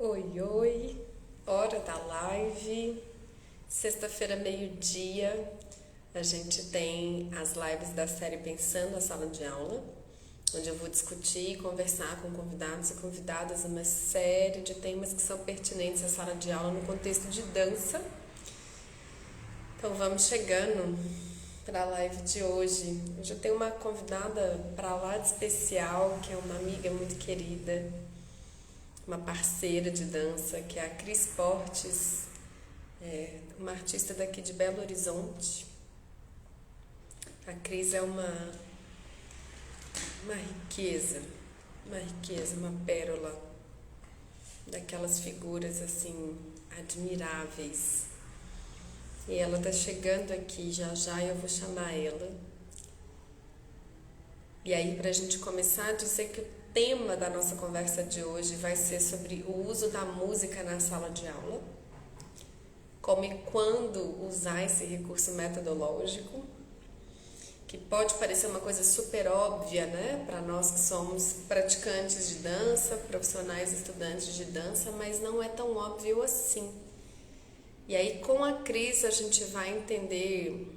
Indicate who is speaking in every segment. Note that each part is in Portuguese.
Speaker 1: Oi, oi, hora da live, sexta-feira, meio-dia, a gente tem as lives da série Pensando a Sala de Aula, onde eu vou discutir e conversar com convidados e convidadas uma série de temas que são pertinentes à sala de aula no contexto de dança. Então vamos chegando para a live de hoje. Hoje eu tenho uma convidada para lá de especial, que é uma amiga muito querida, uma parceira de dança, que é a Cris Portes, uma artista daqui de Belo Horizonte. A Cris é uma riqueza, uma pérola, daquelas figuras assim admiráveis. E ela tá chegando aqui já já e eu vou chamar ela. E aí, pra gente começar a dizer que o tema da nossa conversa de hoje vai ser sobre o uso da música na sala de aula, como e quando usar esse recurso metodológico, que pode parecer uma coisa super óbvia, né, para nós que somos praticantes de dança, profissionais estudantes de dança, mas não é tão óbvio assim. E aí, com a Cris, a gente vai entender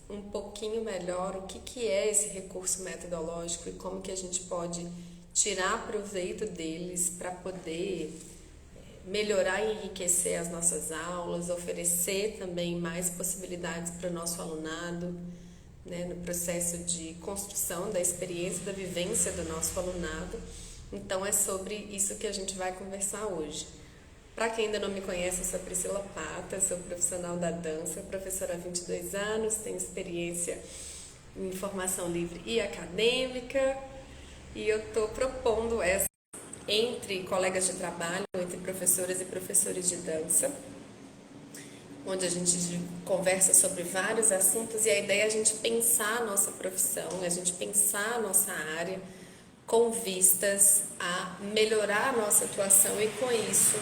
Speaker 1: um pouquinho melhor o que é esse recurso metodológico e como que a gente pode tirar proveito deles para poder melhorar e enriquecer as nossas aulas, oferecer também mais possibilidades para o nosso alunado, né, no processo de construção da experiência, da vivência do nosso alunado. Então é sobre isso que a gente vai conversar hoje. Para quem ainda não me conhece, eu sou a Priscila Pata, sou profissional da dança, professora há 22 anos, tenho experiência em formação livre e acadêmica, e eu estou propondo essa entre colegas de trabalho, entre professoras e professores de dança, onde a gente conversa sobre vários assuntos, e a ideia é a gente pensar a nossa profissão, a gente pensar a nossa área com vistas a melhorar a nossa atuação e, com isso,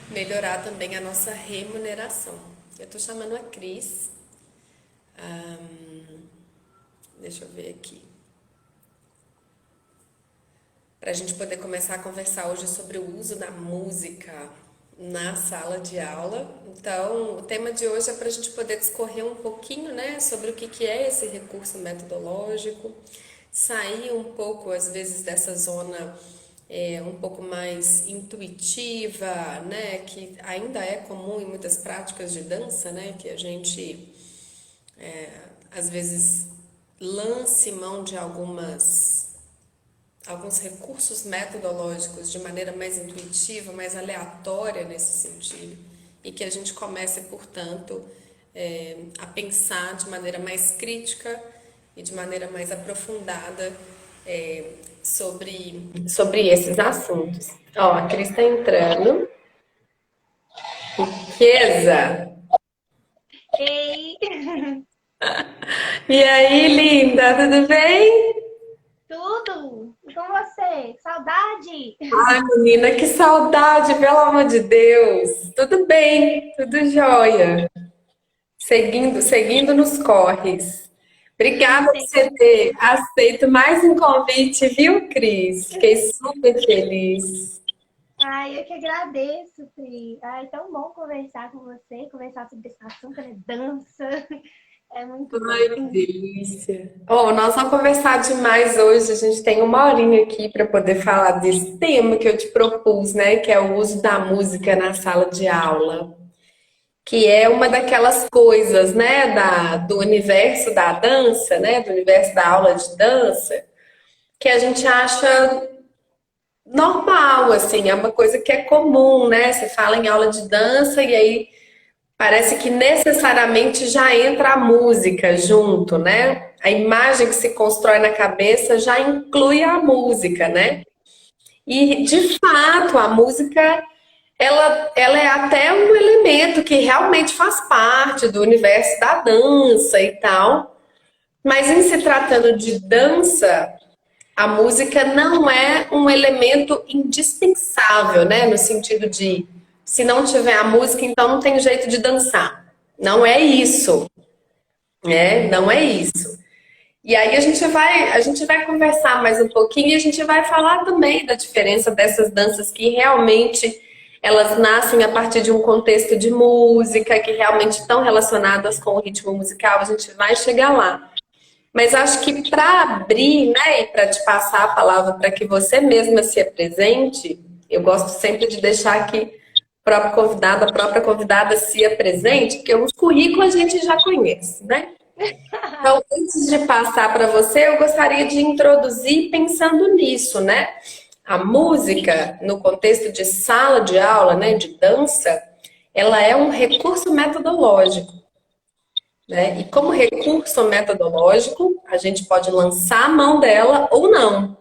Speaker 1: melhorar também a nossa remuneração. Eu estou chamando a Cris. Deixa eu ver aqui. Para a gente poder começar a conversar hoje sobre o uso da música na sala de aula. Então, o tema de hoje é para a gente poder discorrer um pouquinho, né, sobre o que é esse recurso metodológico, sair um pouco, às vezes, dessa zona um pouco mais intuitiva, né, que ainda é comum em muitas práticas de dança, né, que a gente às vezes lance mão de alguns recursos metodológicos de maneira mais intuitiva, mais aleatória nesse sentido, e que a gente comece, portanto, a pensar de maneira mais crítica e de maneira mais aprofundada sobre esses assuntos. Ó, a Cris está entrando. Riqueza!
Speaker 2: Ei,
Speaker 1: E aí, linda, tudo bem?
Speaker 2: tudo? E com você? Saudade?
Speaker 1: Ai, menina, que saudade, pelo amor de Deus. Tudo bem, tudo jóia. Seguindo nos corres.
Speaker 2: Sim,
Speaker 1: Obrigada por
Speaker 2: sim.
Speaker 1: você ter aceito mais um convite, viu, Cris? Fiquei super feliz.
Speaker 2: Ai, eu que agradeço, Pri. Ai, é tão bom conversar com você, conversar sobre esse assunto, né? Dança. É muito
Speaker 1: Ai,
Speaker 2: bom.
Speaker 1: que delícia. Oh, nós vamos conversar demais hoje. A gente tem uma horinha aqui para poder falar desse tema que eu te propus, né? Que é o uso da música na sala de aula. Que é uma daquelas coisas, né? Do universo da dança, né? Do universo da aula de dança, que a gente acha normal, assim. É uma coisa que é comum, né? Você fala em aula de dança e aí parece que necessariamente já entra a música junto, né? A imagem que se constrói na cabeça já inclui a música, né? E de fato, a música ela é até um elemento que realmente faz parte do universo da dança e tal. Mas em se tratando de dança, a música não é um elemento indispensável, né? No sentido de se não tiver a música, então não tem jeito de dançar. Não é isso, né? Não é isso. E aí a gente vai conversar mais um pouquinho e a gente vai falar também da diferença dessas danças que realmente elas nascem a partir de um contexto de música, que realmente estão relacionadas com o ritmo musical, a gente vai chegar lá. Mas acho que para abrir, né, e para te passar a palavra para que você mesma se apresente, eu gosto sempre de deixar que o próprio convidado, a própria convidada se apresente, porque os currículos a gente já conhece, né? Então, antes de passar para você, eu gostaria de introduzir pensando nisso, né? A música, no contexto de sala de aula, né, de dança, ela é um recurso metodológico, né? E como recurso metodológico, a gente pode lançar a mão dela ou não,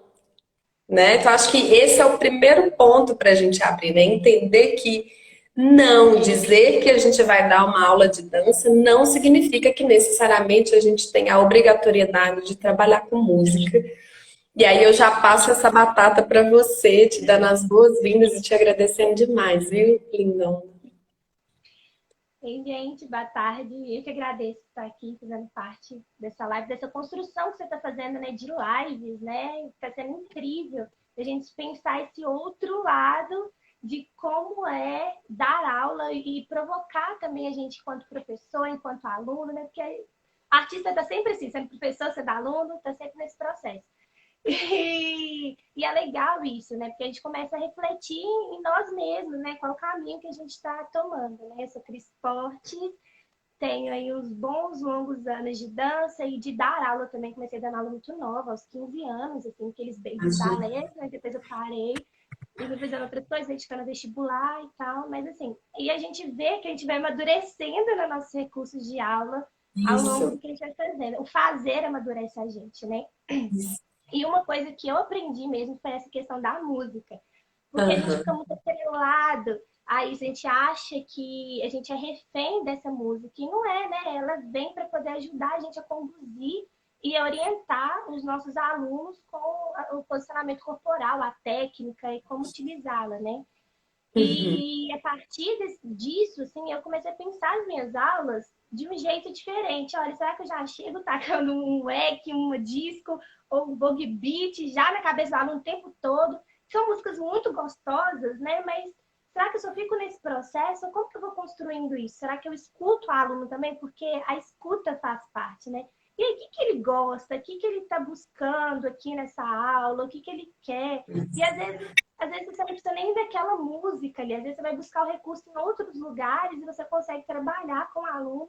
Speaker 1: né? Então, acho que esse é o primeiro ponto para a gente abrir, né? Entender que não dizer que a gente vai dar uma aula de dança não significa que necessariamente a gente tenha a obrigatoriedade de trabalhar com música. E aí eu já passo essa batata para você, te dando as boas-vindas e te agradecendo demais, viu, lindão?
Speaker 2: Ei, gente, boa tarde. Eu que agradeço por estar aqui fazendo parte dessa live, dessa construção que você está fazendo, né, de lives, né? Está sendo incrível a gente pensar esse outro lado de como é dar aula e provocar também a gente enquanto professor, enquanto aluno, né? Porque artista está sempre assim, sendo professor, sendo aluno, está sempre nesse processo. E é legal isso, né? Porque a gente começa a refletir em nós mesmos, né? Qual o caminho que a gente está tomando, né? Eu sou Cris Fortes, tenho aí uns bons, longos anos de dança e de dar aula também. Comecei dando aula muito nova, aos 15 anos, assim, aqueles baby ballet, né? Depois eu parei e fui fazendo outras coisas, dedicando a vestibular e tal. Mas assim, e a gente vê que a gente vai amadurecendo nos nossos recursos de aula ao longo do
Speaker 1: Isso.
Speaker 2: que a gente vai fazendo. O fazer amadurece a gente, né? E uma coisa que eu aprendi mesmo foi essa questão da música. Porque a gente fica
Speaker 1: Aham.
Speaker 2: muito atrelado, aí a gente acha que a gente é refém dessa música. E não é, né? Ela vem para poder ajudar a gente a conduzir e a orientar os nossos alunos com o posicionamento corporal, a técnica e como utilizá-la, né?
Speaker 1: Uhum.
Speaker 2: E a partir disso, assim, eu comecei a pensar as minhas aulas de um jeito diferente. Olha, será que eu já chego tacando um wack, uma disco ou um boogie beat já na cabeça do aluno o tempo todo? São músicas muito gostosas, né? Mas será que eu só fico nesse processo? Como que eu vou construindo isso? Será que eu escuto o aluno também? Porque a escuta faz parte, né? E aí, o que que ele gosta? O que que ele está buscando aqui nessa aula? O que que ele quer? E às vezes você não precisa nem daquela música ali, às vezes você vai buscar o recurso em outros lugares e você consegue trabalhar com o aluno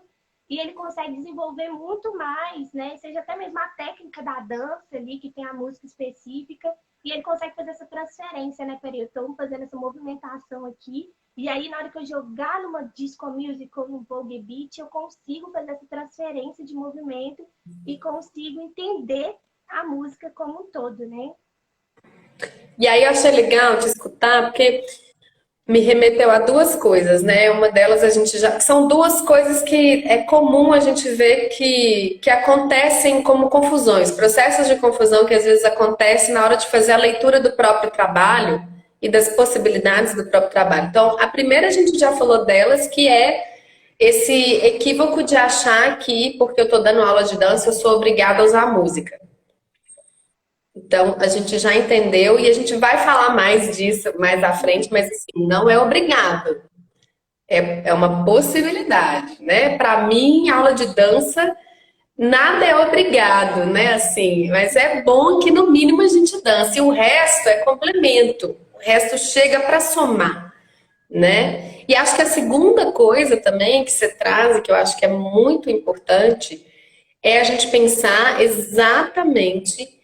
Speaker 2: e ele consegue desenvolver muito mais, né? Seja até mesmo a técnica da dança ali, que tem a música específica, e ele consegue fazer essa transferência, né? Peraí, eu estou fazendo essa movimentação aqui, e aí na hora que eu jogar numa disco music ou num boogie beat, eu consigo fazer essa transferência de movimento e consigo entender a música como um todo, né?
Speaker 1: E aí eu achei legal te escutar, porque me remeteu a duas coisas, né? Uma delas a gente já. São duas coisas que é comum a gente ver que acontecem como confusões, processos de confusão que às vezes acontecem na hora de fazer a leitura do próprio trabalho e das possibilidades do próprio trabalho. Então, a primeira a gente já falou delas, que é esse equívoco de achar que, porque eu estou dando aula de dança, eu sou obrigada a usar música. Então, a gente já entendeu e a gente vai falar mais disso mais à frente, mas assim, não é obrigado. É uma possibilidade, né? Para mim, aula de dança, nada é obrigado, né? Assim, mas é bom que no mínimo a gente dance. E o resto é complemento. O resto chega para somar, né? E acho que a segunda coisa também que você traz, e que eu acho que é muito importante, é a gente pensar exatamente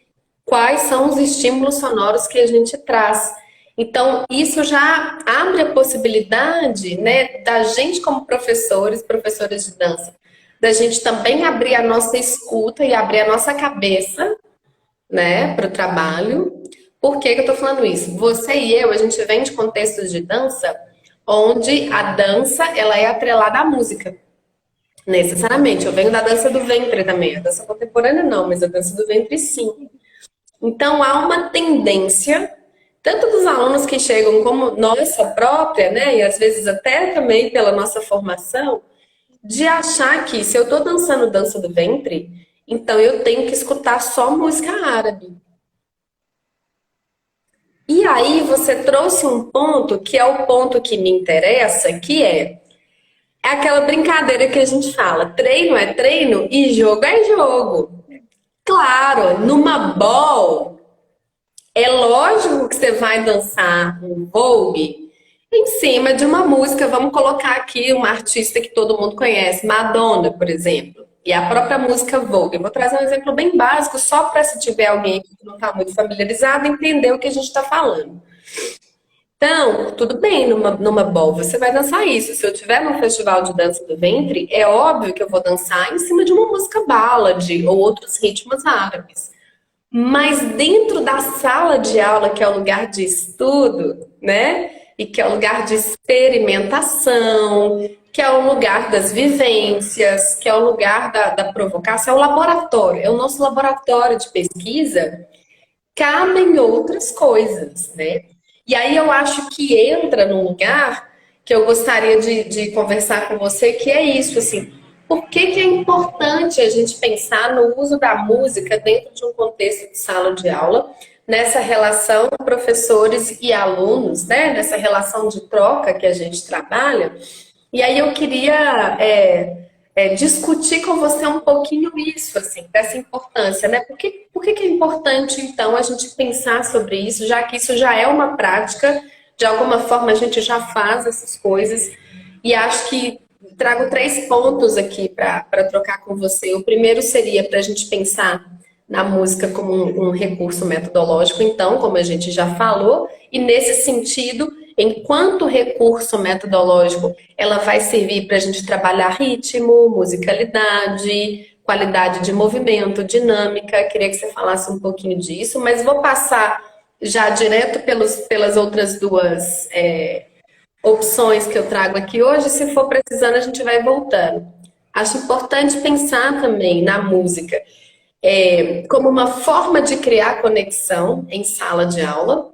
Speaker 1: quais são os estímulos sonoros que a gente traz. Então, isso já abre a possibilidade, né, da gente como professores, professoras de dança, da gente também abrir a nossa escuta e abrir a nossa cabeça, né, para o trabalho. Por que que eu tô falando isso? Você e eu, a gente vem de contextos de dança onde a dança, ela é atrelada à música. Necessariamente. Eu venho da dança do ventre também. A dança contemporânea não, mas a dança do ventre sim. Então, há uma tendência, tanto dos alunos que chegam como nossa própria, né, e às vezes até também pela nossa formação, de achar que se eu estou dançando dança do ventre, então eu tenho que escutar só música árabe. E aí você trouxe um ponto que é o ponto que me interessa, que é aquela brincadeira que a gente fala, treino é treino e jogo é jogo. Claro, numa ball, é lógico que você vai dançar um Vogue em cima de uma música. Vamos colocar aqui uma artista que todo mundo conhece, Madonna, por exemplo. E a própria música Vogue. Eu vou trazer um exemplo bem básico, só para se tiver alguém aqui que não está muito familiarizado, entender o que a gente está falando. Então, tudo bem, numa ball você vai dançar isso. Se eu tiver num festival de dança do ventre, é óbvio que eu vou dançar em cima de uma música ballad ou outros ritmos árabes. Mas dentro da sala de aula, que é o lugar de estudo, né? E que é o lugar de experimentação, que é o lugar das vivências, que é o lugar da provocação, é o laboratório, é o nosso laboratório de pesquisa, cabem outras coisas, né? E aí eu acho que entra num lugar que eu gostaria de conversar com você, que é isso, assim, por que que é importante a gente pensar no uso da música dentro de um contexto de sala de aula, nessa relação professores e alunos, né? Nessa relação de troca que a gente trabalha. E aí eu queria discutir com você um pouquinho isso, assim, dessa importância, né? Por que que é importante, então, a gente pensar sobre isso, já que isso já é uma prática, de alguma forma a gente já faz essas coisas, e acho que trago 3 pontos aqui para trocar com você. O primeiro seria para a gente pensar na música como um recurso metodológico, então, como a gente já falou, e nesse sentido, enquanto recurso metodológico, ela vai servir para a gente trabalhar ritmo, musicalidade, qualidade de movimento, dinâmica. Queria que você falasse um pouquinho disso, mas vou passar já direto pelas outras duas opções que eu trago aqui hoje. Se for precisando, a gente vai voltando. Acho importante pensar também na música como uma forma de criar conexão em sala de aula,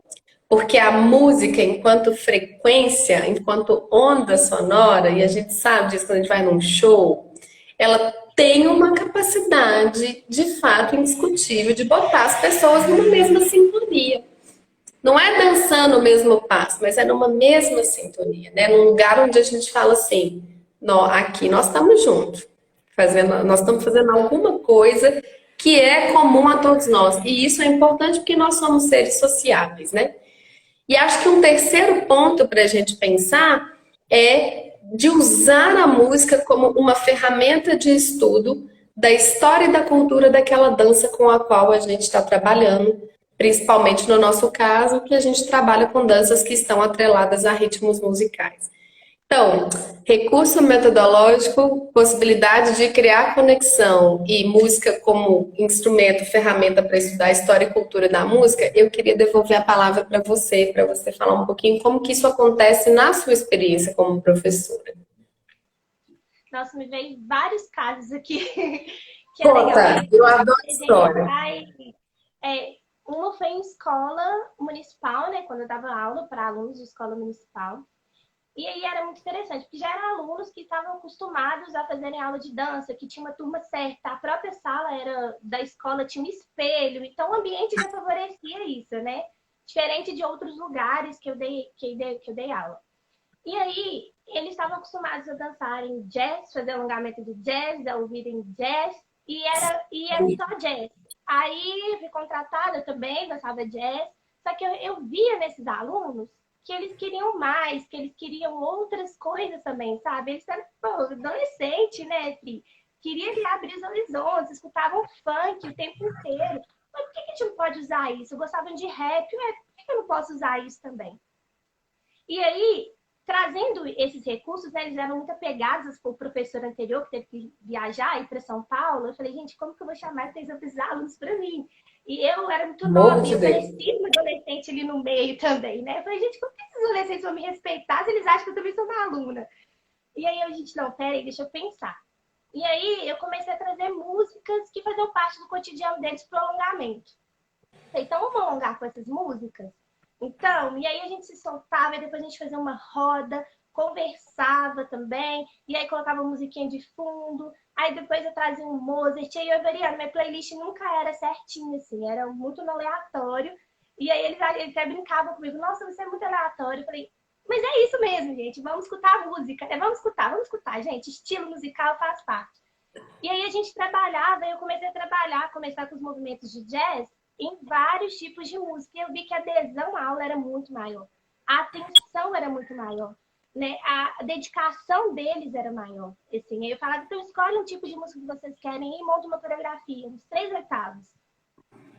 Speaker 1: porque a música, enquanto frequência, enquanto onda sonora, e a gente sabe disso quando a gente vai num show, ela tem uma capacidade, de fato, indiscutível, de botar as pessoas numa mesma sintonia. Não é dançando o mesmo passo, mas é numa mesma sintonia, né? Num lugar onde a gente fala assim, aqui nós estamos juntos, nós estamos fazendo alguma coisa que é comum a todos nós. E isso é importante porque nós somos seres sociáveis, né? E acho que um terceiro ponto para a gente pensar é de usar a música como uma ferramenta de estudo da história e da cultura daquela dança com a qual a gente está trabalhando, principalmente no nosso caso, que a gente trabalha com danças que estão atreladas a ritmos musicais. Então, recurso metodológico, possibilidade de criar conexão e música como instrumento, ferramenta para estudar a história e cultura da música. Eu queria devolver a palavra para você falar um pouquinho como que isso acontece na sua experiência como professora.
Speaker 2: Nossa, me veio vários casos aqui que é legal.
Speaker 1: Conta, eu adoro história.
Speaker 2: Uma foi em escola municipal, né? Quando eu dava aula para alunos de escola municipal. E aí era muito interessante, porque já eram alunos que estavam acostumados a fazerem aula de dança, que tinha uma turma certa, a própria sala era da escola, tinha um espelho, então o ambiente já favorecia isso, né? Diferente de outros lugares que eu dei aula. E aí, eles estavam acostumados a dançarem jazz, fazer alongamento de jazz, a ouvirem jazz, e era só jazz. Aí, fui contratada também, dançava jazz, só que eu via nesses alunos que eles queriam mais, que eles queriam outras coisas também, sabe? Eles eram, adolescente, né, Pri? Queria ali abrir os horizontes, escutavam funk o tempo inteiro. Mas por que a gente não pode usar isso? Gostavam de rap, ué, por que eu não posso usar isso também? E aí, trazendo esses recursos, né, eles eram muito apegados ao professor anterior, que teve que viajar e ir para São Paulo. Eu falei, gente, como que eu vou chamar esses alunos para mim? E eu era muito nova, e eu parecia uma adolescente ali no meio também, né? Eu falei, gente, como que esses adolescentes vão me respeitar se eles acham que eu também sou uma aluna? E aí a gente, não, peraí, deixa eu pensar. E aí eu comecei a trazer músicas que faziam parte do cotidiano deles pro alongamento. Então, vamos alongar com essas músicas? Então, e aí a gente se soltava, e depois a gente fazia uma roda, conversava também, e aí colocava musiquinha de fundo. Aí depois eu trazia um Mozart, e aí eu variando. Minha playlist nunca era certinha, assim, era muito no aleatório. E aí eles até brincavam comigo, nossa, você é muito aleatório. Eu falei, mas é isso mesmo, gente, vamos escutar a música. Vamos escutar, gente, estilo musical faz parte. E aí a gente trabalhava, eu comecei a trabalhar, começar com os movimentos de jazz em vários tipos de música. E eu vi que a adesão à aula era muito maior, a atenção era muito maior, né? A dedicação deles era maior. Assim, aí eu falava, então escolhe um tipo de música que vocês querem e monta uma coreografia, uns 3 oitavos.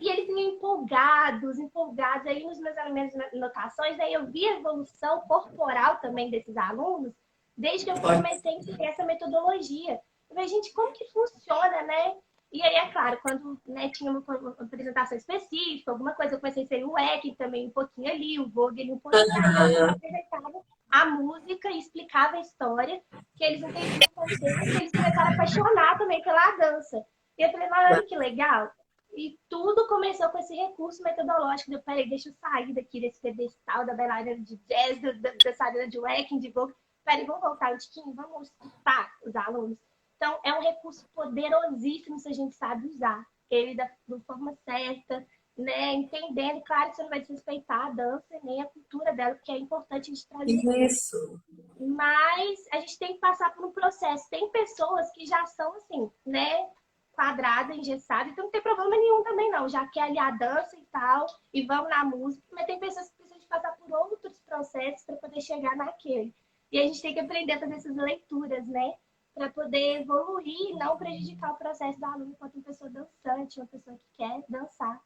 Speaker 2: E eles iam empolgados, empolgados. Aí nos meus elementos notações, aí eu vi a evolução corporal também desses alunos, desde que eu comecei a entender essa metodologia. Eu falei, gente, como que funciona, né? E aí, é claro, quando né, tinha uma apresentação específica, alguma coisa, eu comecei a ser o Eck também um pouquinho ali, o Vogel um pouquinho, aí eu apresentava a música e explicava a história, que eles entendiam o contexto, eles começaram a apaixonar também pela dança. E eu falei, olha que legal. E tudo começou com esse recurso metodológico. Eu peraí, deixa eu sair daqui desse pedestal da bailarina de jazz, da Sarina de Wacking, de Vogue. Peraí, vamos voltar um tiquinho, vamos escutar os alunos. Então, é um recurso poderosíssimo se a gente sabe usar ele da forma certa, né? Entendendo, claro que você não vai desrespeitar a dança nem a cultura dela, porque é importante a gente trazer
Speaker 1: Isso.
Speaker 2: mas a gente tem que passar por um processo. Tem pessoas que já são assim, né? Quadrada, engessada, então não tem problema nenhum também não. Já quer ali a dança e tal, e vamos na música, mas tem pessoas que precisam de passar por outros processos para poder chegar naquele. E a gente tem que aprender a fazer essas leituras, né? Para poder evoluir e não prejudicar o processo do aluno enquanto uma pessoa dançante, uma pessoa que quer dançar.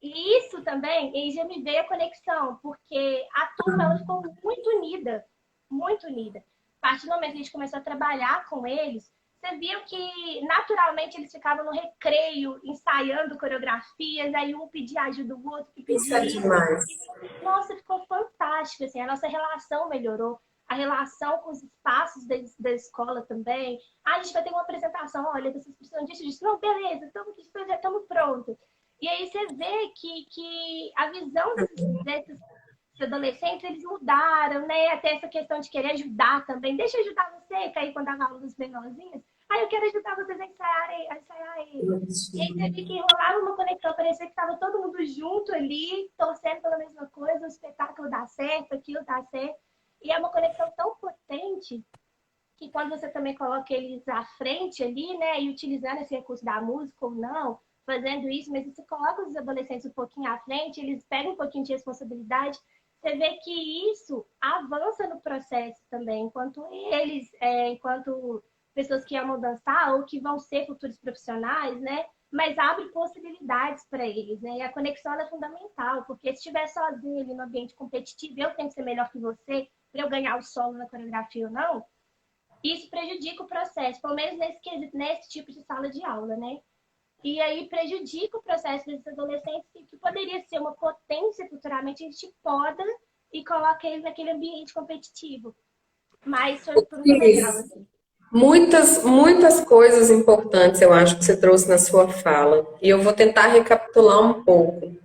Speaker 2: E isso também, aí já me veio a conexão, porque a turma ela ficou muito unida, muito unida. A partir do momento que a gente começou a trabalhar com eles, você viu que naturalmente eles ficavam no recreio, ensaiando coreografias, aí um pedia ajuda do outro, que
Speaker 1: Isso
Speaker 2: pedia
Speaker 1: é
Speaker 2: isso.
Speaker 1: demais.
Speaker 2: Nossa, ficou fantástico, assim, a nossa relação melhorou, a relação com os espaços da escola também. Ah, a gente vai ter uma apresentação, olha, vocês precisam disso, disso. Não, beleza, estamos prontos. E aí você vê que a visão desses adolescentes, eles mudaram, né? Até essa questão de querer ajudar também. Deixa eu ajudar você, que aí quando dava aula dos menorzinhos, eu quero ajudar vocês a ensaiar ele. E aí você vê que rolava uma conexão, parecia que estava todo mundo junto ali, torcendo pela mesma coisa, o espetáculo dá certo, aquilo dá certo. E é uma conexão tão potente que quando você também coloca eles à frente ali, né? E utilizando esse recurso da música ou não, fazendo isso, mas você coloca os adolescentes um pouquinho à frente, eles pegam um pouquinho de responsabilidade, você vê que isso avança no processo também, enquanto eles, enquanto pessoas que amam dançar ou que vão ser futuros profissionais, né? Mas abre possibilidades para eles, né? E a conexão é fundamental, porque se estiver sozinho ali no ambiente competitivo, eu tenho que ser melhor que você para eu ganhar o solo na coreografia ou não, isso prejudica o processo, pelo menos nesse tipo de sala de aula, né? E aí prejudica o processo desses adolescentes que poderia ser uma potência futuramente, a gente poda e coloca eles naquele ambiente competitivo. Mas foi por uma legal, assim.
Speaker 1: Muitas coisas importantes eu acho que você trouxe na sua fala. E eu vou tentar recapitular um pouco.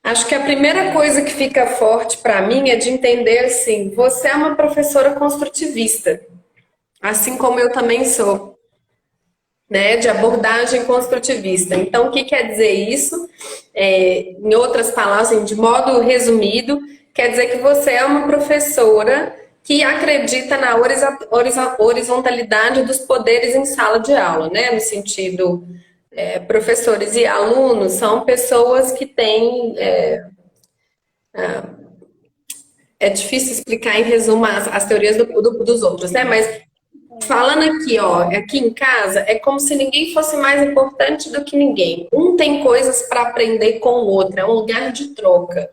Speaker 1: Acho que a primeira coisa que fica forte para mim é de entender assim, você é uma professora construtivista, assim como eu também sou, né, de abordagem construtivista. Então, o que quer dizer isso? Em outras palavras, assim, de modo resumido, quer dizer que você é uma professora que acredita na horizontalidade dos poderes em sala de aula, né? No sentido, professores e alunos são pessoas que têm... É difícil explicar em resumo as teorias dos outros, né? Mas falando aqui, ó, aqui em casa, é como se ninguém fosse mais importante do que ninguém. Um tem coisas para aprender com o outro, é um lugar de troca.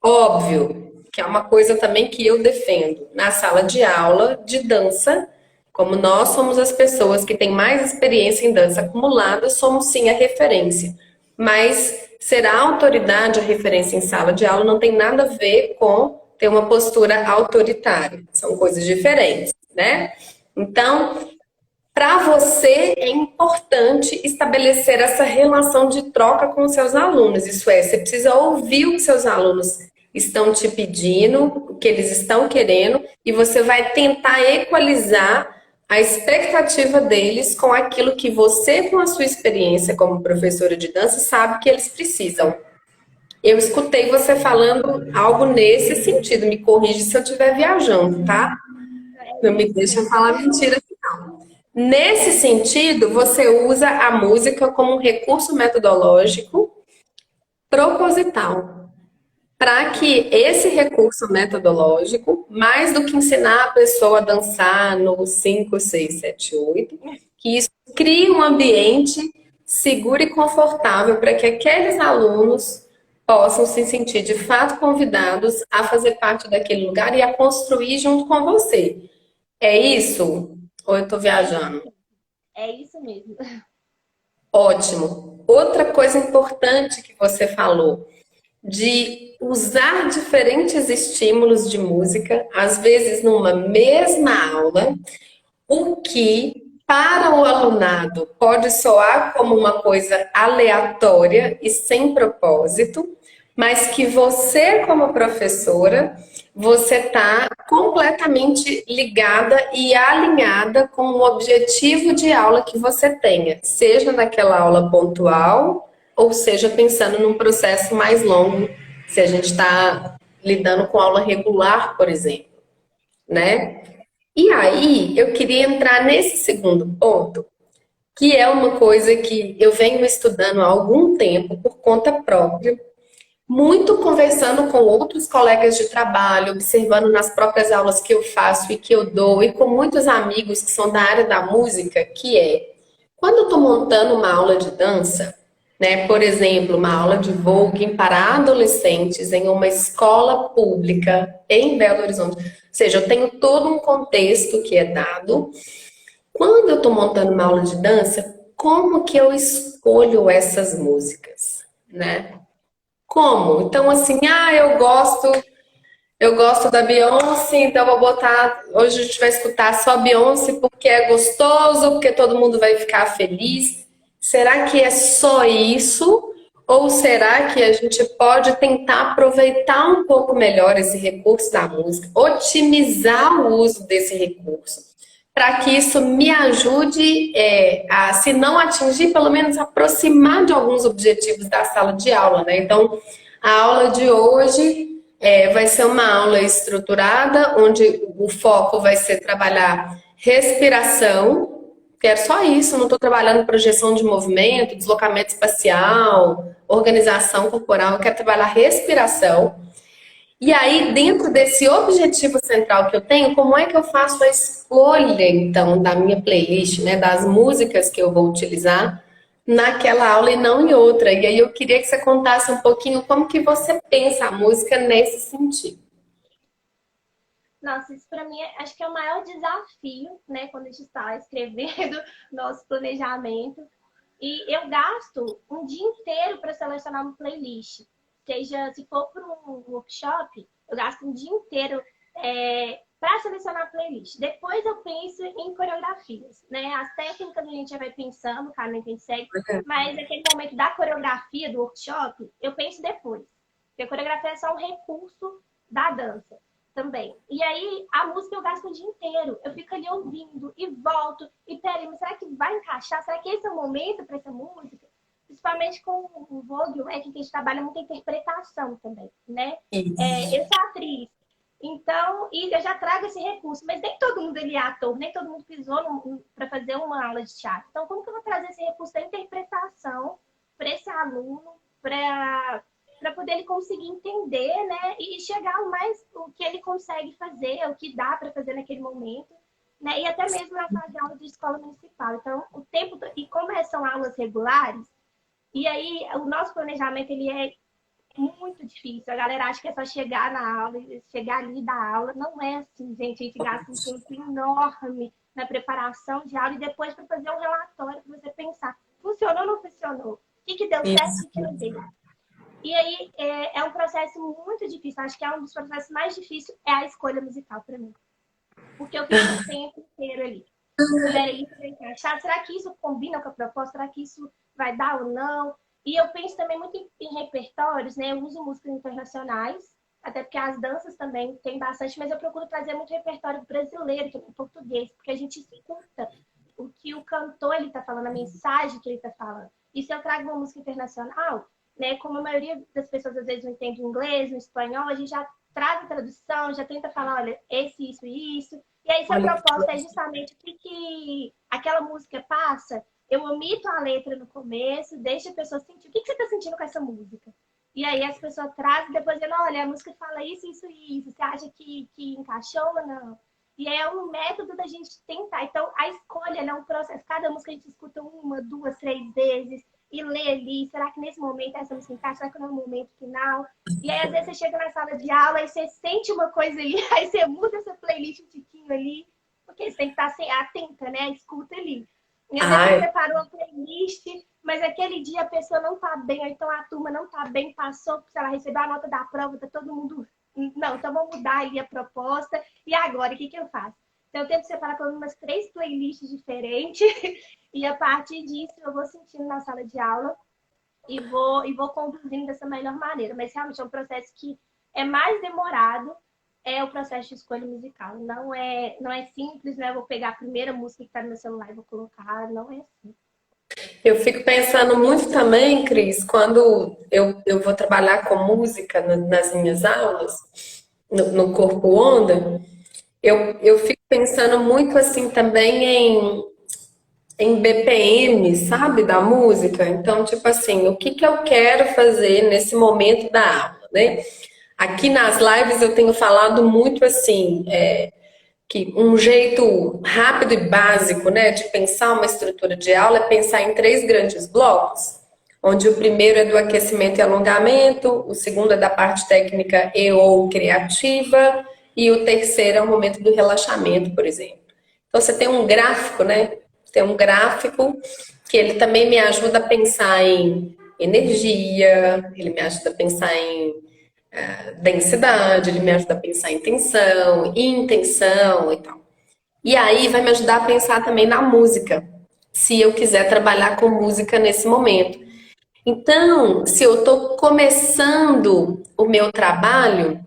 Speaker 1: Óbvio, que é uma coisa também que eu defendo. Na sala de aula de dança, como nós somos as pessoas que têm mais experiência em dança acumulada, somos sim a referência. Mas ser a autoridade, a referência em sala de aula, não tem nada a ver com ter uma postura autoritária. São coisas diferentes, né? Então, para você é importante estabelecer essa relação de troca com os seus alunos. Isso é, você precisa ouvir o que seus alunos estão te pedindo, o que eles estão querendo, e você vai tentar equalizar a expectativa deles com aquilo que você, com a sua experiência como professora de dança, sabe que eles precisam. Eu escutei você falando algo nesse sentido. Me corrige se eu estiver viajando, tá?
Speaker 2: É
Speaker 1: Não me
Speaker 2: isso
Speaker 1: deixa
Speaker 2: mesmo.
Speaker 1: falar mentira. Nesse sentido, você usa a música como um recurso metodológico proposital, para que esse recurso metodológico, mais do que ensinar a pessoa a dançar no 5, 6, 7, 8, que isso crie um ambiente seguro e confortável para que aqueles alunos possam se sentir de fato convidados a fazer parte daquele lugar e a construir junto com você. É isso? Ou eu estou
Speaker 2: É isso
Speaker 1: viajando?
Speaker 2: mesmo. É isso mesmo.
Speaker 1: Ótimo. Outra coisa importante que você falou, de usar diferentes estímulos de música, às vezes numa mesma aula, o que para o alunado pode soar como uma coisa aleatória e sem propósito, mas que você, como professora, você está completamente ligada e alinhada com o objetivo de aula que você tenha, seja naquela aula pontual, ou seja pensando num processo mais longo, se a gente está lidando com aula regular, por exemplo, né? E aí, eu queria entrar nesse segundo ponto, que é uma coisa que eu venho estudando há algum tempo por conta própria, muito conversando com outros colegas de trabalho, observando nas próprias aulas que eu faço e que eu dou, e com muitos amigos que são da área da música, que é, quando eu estou montando uma aula de dança, né, por exemplo, uma aula de voguing para adolescentes em uma escola pública em Belo Horizonte, ou seja, eu tenho todo um contexto que é dado. Quando eu estou montando uma aula de dança, como que eu escolho essas músicas, né? Como? Então, assim, eu gosto da Beyoncé, então vou botar. Hoje a gente vai escutar só Beyoncé porque é gostoso, porque todo mundo vai ficar feliz. Será que é só isso? Ou será que a gente pode tentar aproveitar um pouco melhor esse recurso da música, otimizar o uso desse recurso, para que isso me ajude a, se não atingir, pelo menos aproximar de alguns objetivos da sala de aula, né? Então, a aula de hoje vai ser uma aula estruturada, onde o foco vai ser trabalhar respiração, que é só isso, não estou trabalhando projeção de movimento, deslocamento espacial, organização corporal, eu quero trabalhar respiração. E aí, dentro desse objetivo central que eu tenho, como é que eu faço a escolha, então, da minha playlist, né, das músicas que eu vou utilizar naquela aula e não em outra? E aí eu queria que você contasse um pouquinho como que você pensa a música nesse sentido.
Speaker 2: Nossa, isso para mim acho que é o maior desafio, né, quando a gente está escrevendo nosso planejamento. E eu gasto um dia inteiro para selecionar uma playlist. Seja, se for para um workshop, eu gasto um dia inteiro para selecionar a playlist. Depois eu penso em coreografias, né? As técnicas a gente já vai pensando, o caminho que a gente segue, mas aquele momento da coreografia do workshop, eu penso depois. Porque a coreografia é só um recurso da dança também. E aí, a música eu gasto o dia inteiro. Eu fico ali ouvindo e volto. E peraí, mas será que vai encaixar? Será que esse é o momento para essa música? Principalmente com o Vogue, que a gente trabalha muita interpretação também, né? Eu sou atriz. Então, e eu já trago esse recurso. Mas nem todo mundo ele é ator, nem todo mundo pisou para fazer uma aula de teatro. Então, como que eu vou trazer esse recurso da interpretação para esse aluno, para poder ele conseguir entender, né, e chegar ao mais o que ele consegue fazer, o que dá para fazer naquele momento, né, e até mesmo na sala de aula de escola municipal. Então, o tempo e como são aulas regulares, e aí o nosso planejamento ele é muito difícil. A galera acha que é só chegar na aula, chegar ali e dar aula. Não é assim, gente. A gente gasta um tempo enorme na preparação de aula e depois para fazer um relatório para você pensar, funcionou ou não funcionou? O que deu certo e o que não deu? E aí é um processo muito difícil. Acho que é um dos processos mais difíceis é a escolha musical para mim. Porque eu fico o tempo inteiro ali. Peraí, para encaixar. Será que isso combina com a proposta? Será que isso vai dar ou não? E eu penso também muito em repertórios, né? Eu uso músicas internacionais Até porque as danças também tem bastante, mas eu procuro trazer muito repertório brasileiro, que é em português, porque a gente escuta o que o cantor ele está falando, a mensagem que ele está falando. E se eu trago uma música internacional, né, como a maioria das pessoas às vezes não entende inglês, no espanhol, a gente já traz a tradução, já tenta falar, olha, esse, isso e isso. E aí, se a
Speaker 1: Olha,
Speaker 2: proposta é justamente o que aquela música passa, eu omito a letra no começo, deixo a pessoa sentir o que você está sentindo com essa música. E aí as pessoas trazem depois dizendo, olha, a música fala isso, isso e isso. Você acha que encaixou ou não? E é um método da gente tentar. Então, a escolha é um processo. Cada música a gente escuta uma, duas, três vezes e lê ali. Será que nesse momento essa música encaixa? Será que não é o momento final? E aí, às vezes, você chega na sala de aula e você sente uma coisa ali, aí você muda essa playlist um tiquinho ali, porque você tem que estar atenta, né? Escuta ali. E às vezes você
Speaker 1: ai,
Speaker 2: preparou a playlist, mas aquele dia a pessoa não tá bem, ou então a turma não tá bem, passou, porque ela recebeu a nota da prova, tá todo mundo. Não, então vamos mudar ali a proposta. E agora, o que eu faço? Então, eu tento separar pelo menos 3 playlists diferentes, e a partir disso eu vou sentindo na sala de aula e vou conduzindo dessa melhor maneira. Mas realmente é um processo que é mais demorado, é o processo de escolha musical. Não é simples, né? Eu vou pegar a primeira música que está no meu celular e vou colocar. Não é assim.
Speaker 1: eu fico pensando muito também, Cris, quando eu vou trabalhar com música nas minhas aulas, no Corpo Onda, eu fico pensando muito assim também em BPM, sabe, da música. Então, tipo assim, o que que eu quero fazer nesse momento da aula, né? Aqui nas lives eu tenho falado muito assim, que um jeito rápido e básico, né, de pensar uma estrutura de aula é pensar em 3 grandes blocos, onde o primeiro é do aquecimento e alongamento, o segundo é da parte técnica e ou criativa, e o terceiro é o momento do relaxamento, por exemplo. Então você tem um gráfico, né? Tem um gráfico que ele também me ajuda a pensar em energia, ele me ajuda a pensar em densidade, ele me ajuda a pensar em tensão, intenção e tal. E aí vai me ajudar a pensar também na música, se eu quiser trabalhar com música nesse momento. Então, se eu estou começando o meu trabalho,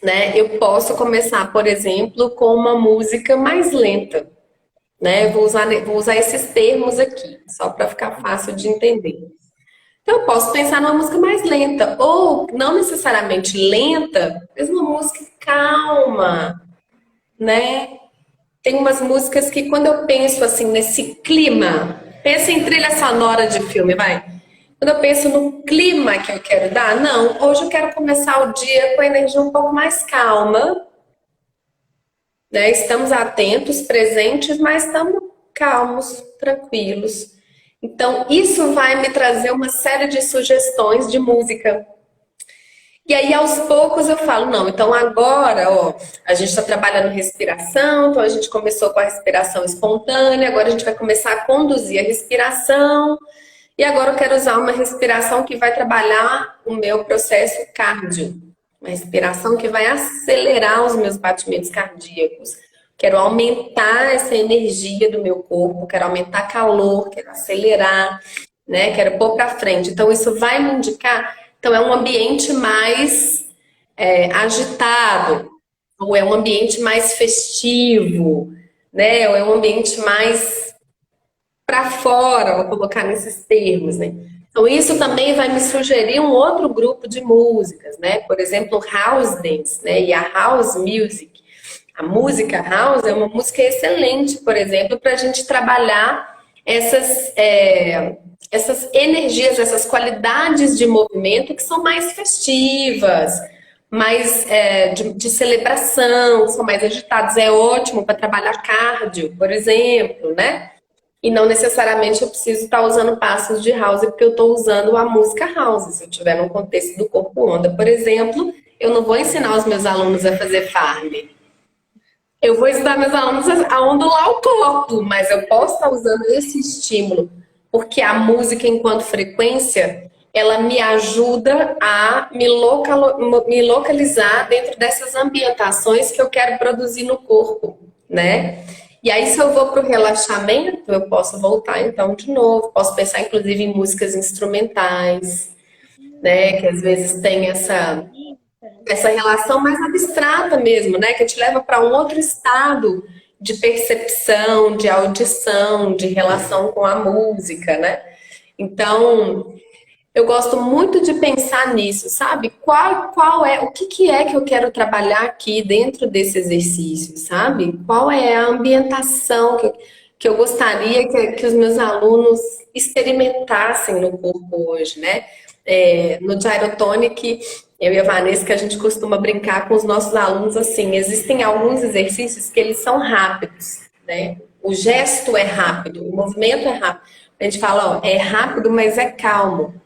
Speaker 1: né, eu posso começar, por exemplo, com uma música mais lenta, né? Vou usar esses termos aqui, só para ficar fácil de entender. Então, eu posso pensar numa música mais lenta, ou não necessariamente lenta, mas uma música calma, né? Tem umas músicas que quando eu penso assim nesse clima, pensa em trilha sonora de filme, vai. Quando eu penso no clima que eu quero dar, não, hoje eu quero começar o dia com a energia um pouco mais calma, né? Estamos atentos, presentes, mas estamos calmos, tranquilos. Então, isso vai me trazer uma série de sugestões de música. E aí, aos poucos, eu falo, não, então agora, ó, a gente está trabalhando respiração, então a gente começou com a respiração espontânea, agora a gente vai começar a conduzir a respiração, e agora eu quero usar uma respiração que vai trabalhar o meu processo cardio, uma respiração que vai acelerar os meus batimentos cardíacos. Quero aumentar essa energia do meu corpo, quero aumentar calor, quero acelerar, né? Quero pôr para frente. Então, isso vai me indicar. Então, é um ambiente mais agitado, ou é um ambiente mais festivo, né? Ou é um ambiente mais para fora, vou colocar nesses termos, né? Então, isso também vai me sugerir um outro grupo de músicas, né? Por exemplo, house dance, né? E a house music. A música house é uma música excelente, por exemplo, para a gente trabalhar essas energias, essas qualidades de movimento que são mais festivas, mais de celebração, são mais agitadas. É ótimo para trabalhar cardio, por exemplo, né? E não necessariamente eu preciso estar usando passos de house porque eu estou usando a música house. Se eu estiver no contexto do corpo onda, por exemplo, eu não vou ensinar os meus alunos a fazer farm. Eu vou ensinar meus alunos a ondular o corpo, mas eu posso estar usando esse estímulo, porque a música, enquanto frequência, ela me ajuda a me localizar dentro dessas ambientações que eu quero produzir no corpo, né? E aí, se eu vou para o relaxamento, eu posso voltar então de novo, posso pensar inclusive em músicas instrumentais, né? Que às vezes tem essa essa relação mais abstrata mesmo, né? Que te leva para um outro estado de percepção, de audição, de relação com a música, né? Então, eu gosto muito de pensar nisso, sabe? Qual é, o que que é que eu quero trabalhar aqui dentro desse exercício, sabe? Qual é a ambientação que eu gostaria que os meus alunos experimentassem no corpo hoje, né? No Gyrotonic, eu e a Vanessa, que a gente costuma brincar com os nossos alunos assim, existem alguns exercícios que eles são rápidos, né? O gesto é rápido, o movimento é rápido. A gente fala, ó, é rápido, mas é calmo.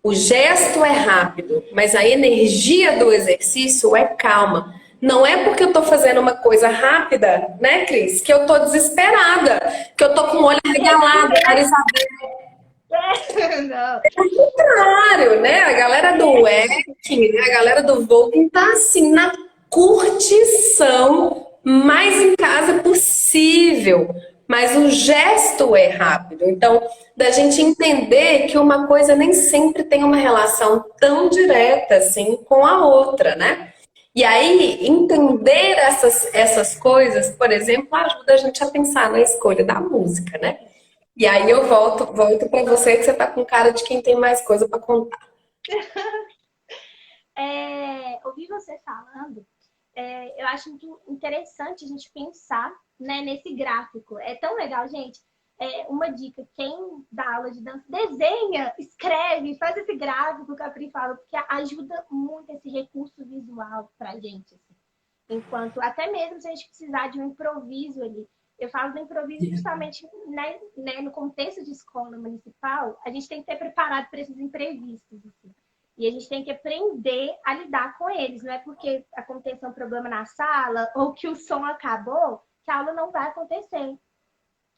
Speaker 1: O gesto é rápido, mas a energia do exercício é calma. Não é porque eu tô fazendo uma coisa rápida, né, Cris, que eu tô desesperada, que eu tô com o olho arregalado, nariz aberto.
Speaker 2: Não.
Speaker 1: Contrário, né? A galera do Wacking, né? A galera do Voguing tá assim, na curtição mais em casa possível. Mas o gesto é rápido. Então, da gente entender que uma coisa nem sempre tem uma relação tão direta assim com a outra, né? E aí, entender essas coisas, por exemplo, ajuda a gente a pensar na escolha da música, né? E aí eu volto para você que você tá com cara de quem tem mais coisa para contar.
Speaker 2: Ouvir você falando, eu acho muito interessante a gente pensar, né, nesse gráfico. É tão legal, gente. Uma dica, quem dá aula de dança, desenha, escreve, faz esse gráfico que a Pri fala, porque ajuda muito esse recurso visual pra gente. Assim. Enquanto, até mesmo se a gente precisar de um improviso ali. Eu falo do improviso justamente né, no contexto de escola municipal, a gente tem que ter preparado para esses imprevistos. Assim. E a gente tem que aprender a lidar com eles. Não é porque aconteceu um problema na sala ou que o som acabou que a aula não vai acontecer.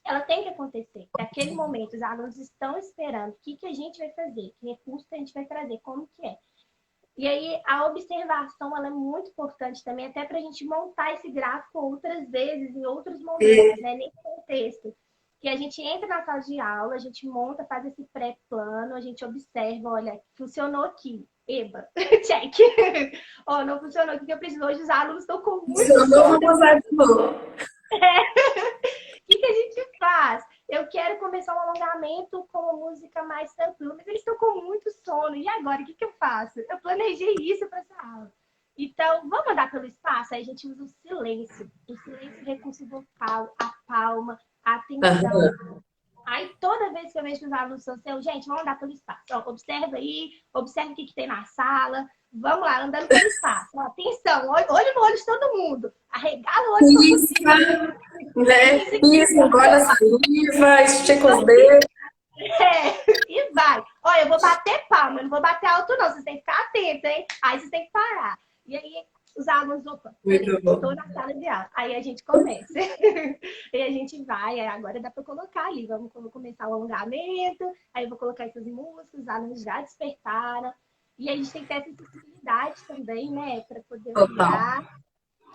Speaker 2: Ela tem que acontecer. Naquele momento, os alunos estão esperando. O que a gente vai fazer? Que recurso que a gente vai trazer? Como que é? E aí, a observação ela é muito importante também, até para a gente montar esse gráfico outras vezes, em outros momentos, né? Nesse contexto. Que a gente entra na sala de aula, a gente monta, faz esse pré-plano, a gente observa, olha, funcionou aqui. Eba, check. Ó, não funcionou aqui, que eu preciso. Hoje os alunos estão com muito sono.
Speaker 1: Vamos usar de novo.
Speaker 2: O que a gente faz? Eu quero começar um alongamento com uma música mais tranquila, mas eles estão com muito sono. E agora, o que eu faço? Eu planejei isso para essa aula. Então, vamos andar pelo espaço? Aí a gente usa o silêncio. O silêncio, o recurso vocal, a palma, a atenção. Aí, toda vez que eu vejo que os alunos são seus, gente, vamos andar pelo espaço. Ó, observa aí, observa o que tem na sala. Vamos lá, andando pelo espaço. Ó, atenção, olho no olho de todo mundo. Arregala o olho de todo mundo.
Speaker 1: Né? Isso, engole a saliva, estica os dedos.
Speaker 2: E vai. Olha, eu vou bater palma, eu não vou bater alto, não. Vocês têm que ficar atentos, hein? Aí vocês têm que parar. E aí, os alunos, opa, estou na sala de aula. Aí a gente começa. E a gente vai, aí agora dá para colocar ali. Vamos começar o alongamento, aí eu vou colocar essas músicas, os alunos já despertaram. E a gente tem que ter essa sensibilidade também, né? Para poder olhar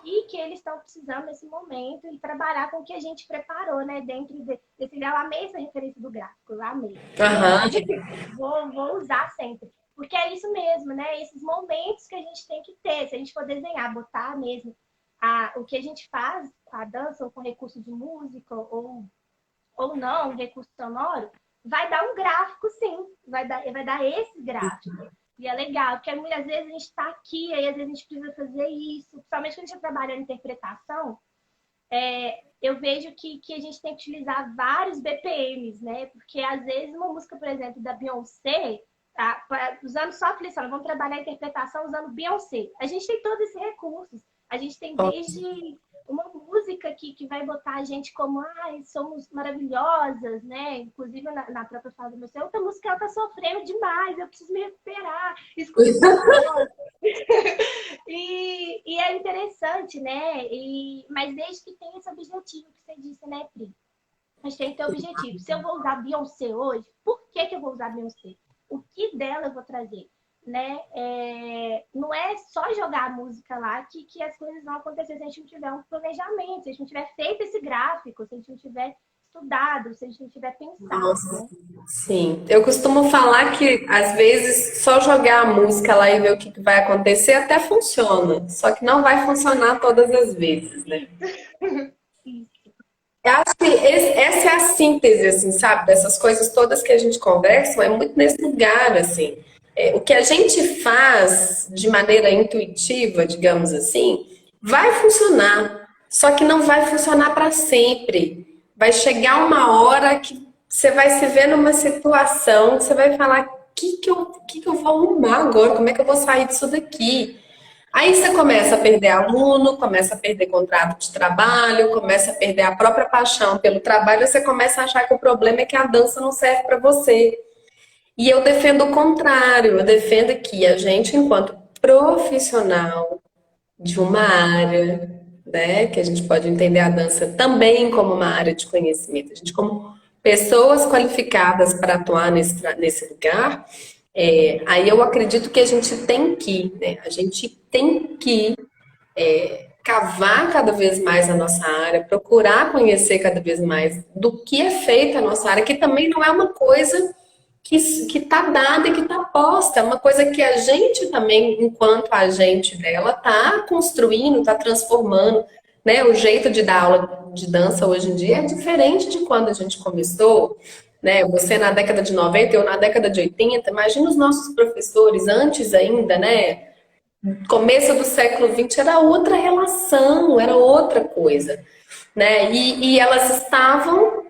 Speaker 2: e que eles estão precisando nesse momento e trabalhar com o que a gente preparou, né? Dentro desse eu amei essa referência do gráfico, eu amei. Vou usar sempre. Porque é isso mesmo, né? Esses momentos que a gente tem que ter. Se a gente for desenhar, botar mesmo o que a gente faz com a dança ou com recurso de música ou não, um recurso sonoro, vai dar um gráfico, sim. Vai dar esse gráfico. E é legal, porque muitas vezes a gente está aqui, aí às vezes a gente precisa fazer isso. Principalmente quando a gente trabalha em interpretação, eu vejo que a gente tem que utilizar vários BPMs, né? Porque às vezes uma música, por exemplo, da Beyoncé, usando só a flexião, vamos trabalhar a interpretação usando Beyoncé. A gente tem todos esses recursos. A gente tem desde uma música que vai botar a gente como, somos maravilhosas, né? Inclusive na própria fala do meu senhor, outra música ela tá sofrendo demais, eu preciso me recuperar. Escuta e é interessante, né? Mas desde que tem esse objetivo que você disse, né, Pri? A gente tem que ter objetivo. Se eu vou usar Beyoncé hoje, por que eu vou usar Beyoncé? O que dela eu vou trazer? Né? Não é só jogar a música lá que as coisas vão acontecer se a gente não tiver um planejamento, se a gente não tiver feito esse gráfico, se a gente não tiver estudado, se a gente tiver pensado,
Speaker 1: Nossa,
Speaker 2: né?
Speaker 1: sim. Eu costumo falar que, às vezes, só jogar a música lá e ver o que vai acontecer até funciona. Só que não vai funcionar todas as vezes, né?
Speaker 2: Isso.
Speaker 1: Eu acho que essa é a síntese, assim, sabe? Dessas coisas todas que a gente conversa, é muito nesse lugar, assim. O que a gente faz de maneira intuitiva, digamos assim, vai funcionar. Só que não vai funcionar para sempre. Vai chegar uma hora que você vai se ver numa situação que você vai falar: que eu vou arrumar agora? Como é que eu vou sair disso daqui? Aí você começa a perder aluno, começa a perder contrato de trabalho, começa a perder a própria paixão pelo trabalho, você começa a achar que o problema é que a dança não serve para você. E eu defendo o contrário, eu defendo que a gente, enquanto profissional de uma área, né, que a gente pode entender a dança também como uma área de conhecimento, a gente como pessoas qualificadas para atuar nesse lugar, aí eu acredito que a gente tem que, né, a gente tem que cavar cada vez mais a nossa área, procurar conhecer cada vez mais do que é feita a nossa área, que também não é uma coisa que está dada e que está posta, é uma coisa que a gente também, enquanto agente dela, está construindo, está transformando, né? O jeito de dar aula de dança hoje em dia é diferente de quando a gente começou, né? Você na década de 90, eu na década de 80, imagina os nossos professores antes ainda, né? Começo do século XX era outra relação, era outra coisa, né? E elas estavam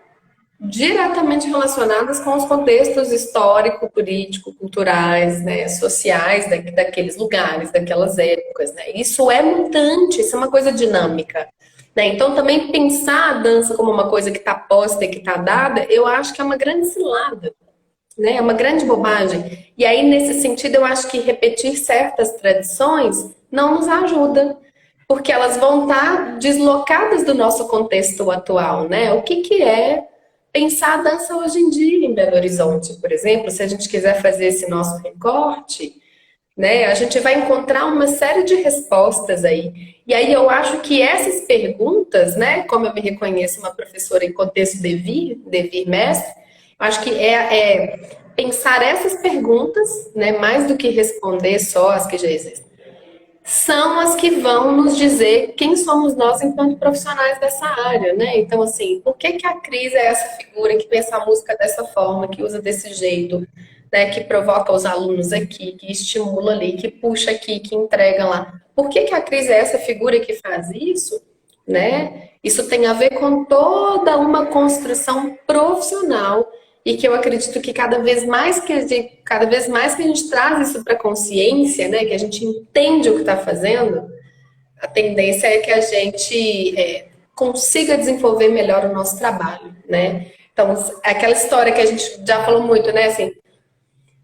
Speaker 1: diretamente relacionadas com os contextos histórico, político, culturais, né, sociais daqueles lugares, daquelas épocas, né? Isso é mutante, isso é uma coisa dinâmica, né? Então também pensar a dança como uma coisa que está posta e que está dada, eu acho que é uma grande cilada, né? É uma grande bobagem. E aí, nesse sentido, eu acho que repetir certas tradições não nos ajuda, porque elas vão estar deslocadas do nosso contexto atual, né? O que que é pensar a dança hoje em dia em Belo Horizonte, por exemplo, se a gente quiser fazer esse nosso recorte, né? A gente vai encontrar uma série de respostas aí. E aí eu acho que essas perguntas, né? Como eu me reconheço uma professora em contexto Devir mestre, eu acho que é pensar essas perguntas, né? Mais do que responder só as que já existem, são as que vão nos dizer quem somos nós enquanto profissionais dessa área, né? Então, assim, por que que a Cris é essa figura que pensa a música dessa forma, que usa desse jeito, né? Que provoca os alunos aqui, que estimula ali, que puxa aqui, que entrega lá. Por que que a Cris é essa figura que faz isso, né? Isso tem a ver com toda uma construção profissional e que eu acredito que cada vez mais que a gente traz isso para a consciência, né, que a gente entende o que está fazendo, a tendência é que a gente consiga desenvolver melhor o nosso trabalho, né? Então, aquela história que a gente já falou muito, né, assim,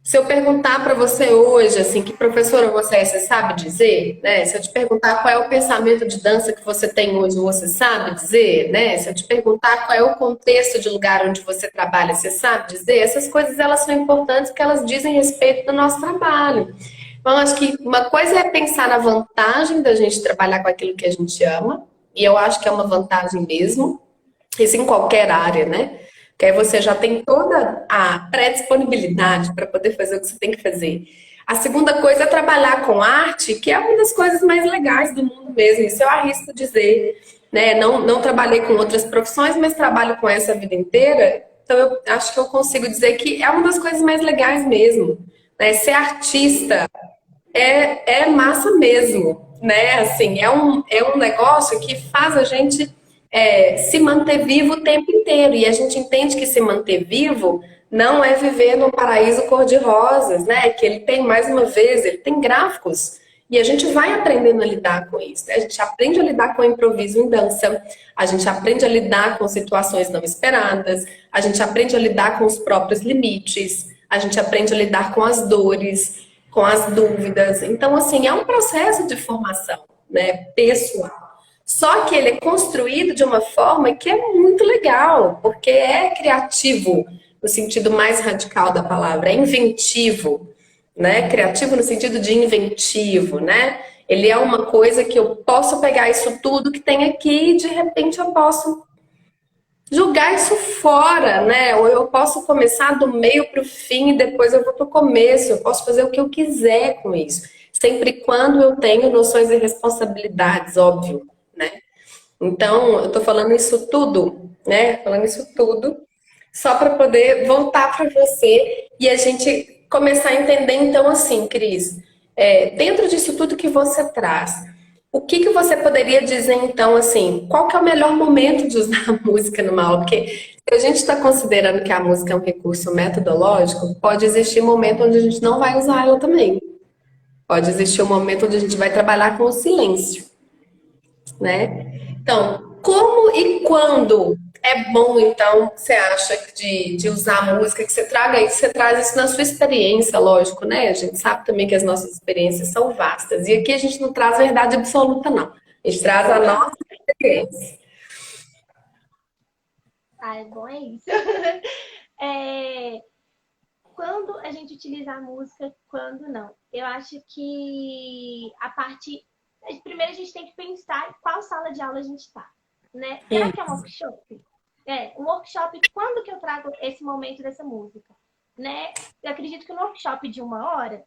Speaker 1: se eu perguntar para você hoje, assim, que professora você é, você sabe dizer, né? Se eu te perguntar qual é o pensamento de dança que você tem hoje, você sabe dizer, né? Se eu te perguntar qual é o contexto de lugar onde você trabalha, você sabe dizer? Essas coisas, elas são importantes porque elas dizem respeito do nosso trabalho. Então, acho que uma coisa é pensar na vantagem da gente trabalhar com aquilo que a gente ama, e eu acho que é uma vantagem mesmo, isso em qualquer área, né? Que aí você já tem toda a pré-disponibilidade para poder fazer o que você tem que fazer. A segunda coisa é trabalhar com arte, que é uma das coisas mais legais do mundo mesmo. Isso eu arrisco dizer, né? Não trabalhei com outras profissões, mas trabalho com essa a vida inteira. Então eu acho que eu consigo dizer que é uma das coisas mais legais mesmo, né? Ser artista é massa mesmo, né? Assim, é um negócio que faz a gente se manter vivo o tempo inteiro. E a gente entende que se manter vivo não é viver num paraíso cor-de-rosas, né? Que ele tem, mais uma vez, ele tem gráficos. E a gente vai aprendendo a lidar com isso, né? A gente aprende a lidar com o improviso em dança, a gente aprende a lidar com situações não esperadas, a gente aprende a lidar com os próprios limites, a gente aprende a lidar com as dores, com as dúvidas. Então, assim, é um processo de formação, né, pessoal. Só que ele é construído de uma forma que é muito legal, porque é criativo, no sentido mais radical da palavra, é inventivo, né? Criativo no sentido de inventivo, né? Ele é uma coisa que eu posso pegar isso tudo que tem aqui e de repente eu posso jogar isso fora, né? Ou eu posso começar do meio para o fim e depois eu vou para o começo. Eu posso fazer o que eu quiser com isso, sempre e quando eu tenho noções e responsabilidades, óbvio, né? Então, eu tô falando isso tudo, né? Falando isso tudo, só para poder voltar para você e a gente começar a entender, então, assim, Cris, dentro disso tudo que você traz, o que que você poderia dizer, então, assim, qual que é o melhor momento de usar a música numa aula? Porque se a gente está considerando que a música é um recurso metodológico, pode existir um momento onde a gente não vai usar ela também. Pode existir um momento onde a gente vai trabalhar com o silêncio, né? Então, como e quando é bom, então, você acha de usar a música, que você traga aí, que você traz isso na sua experiência, lógico, né? A gente sabe também que as nossas experiências são vastas. E aqui a gente não traz verdade absoluta, não. A gente traz a nossa experiência.
Speaker 2: Ah, é bom, é isso. É, quando a gente utiliza a música, quando não. Eu acho que a parte. Primeiro a gente tem que pensar em qual sala de aula a gente está, né? Será que é um workshop? Um workshop, quando que eu trago esse momento dessa música? Né? Eu acredito que no workshop de 1 hora,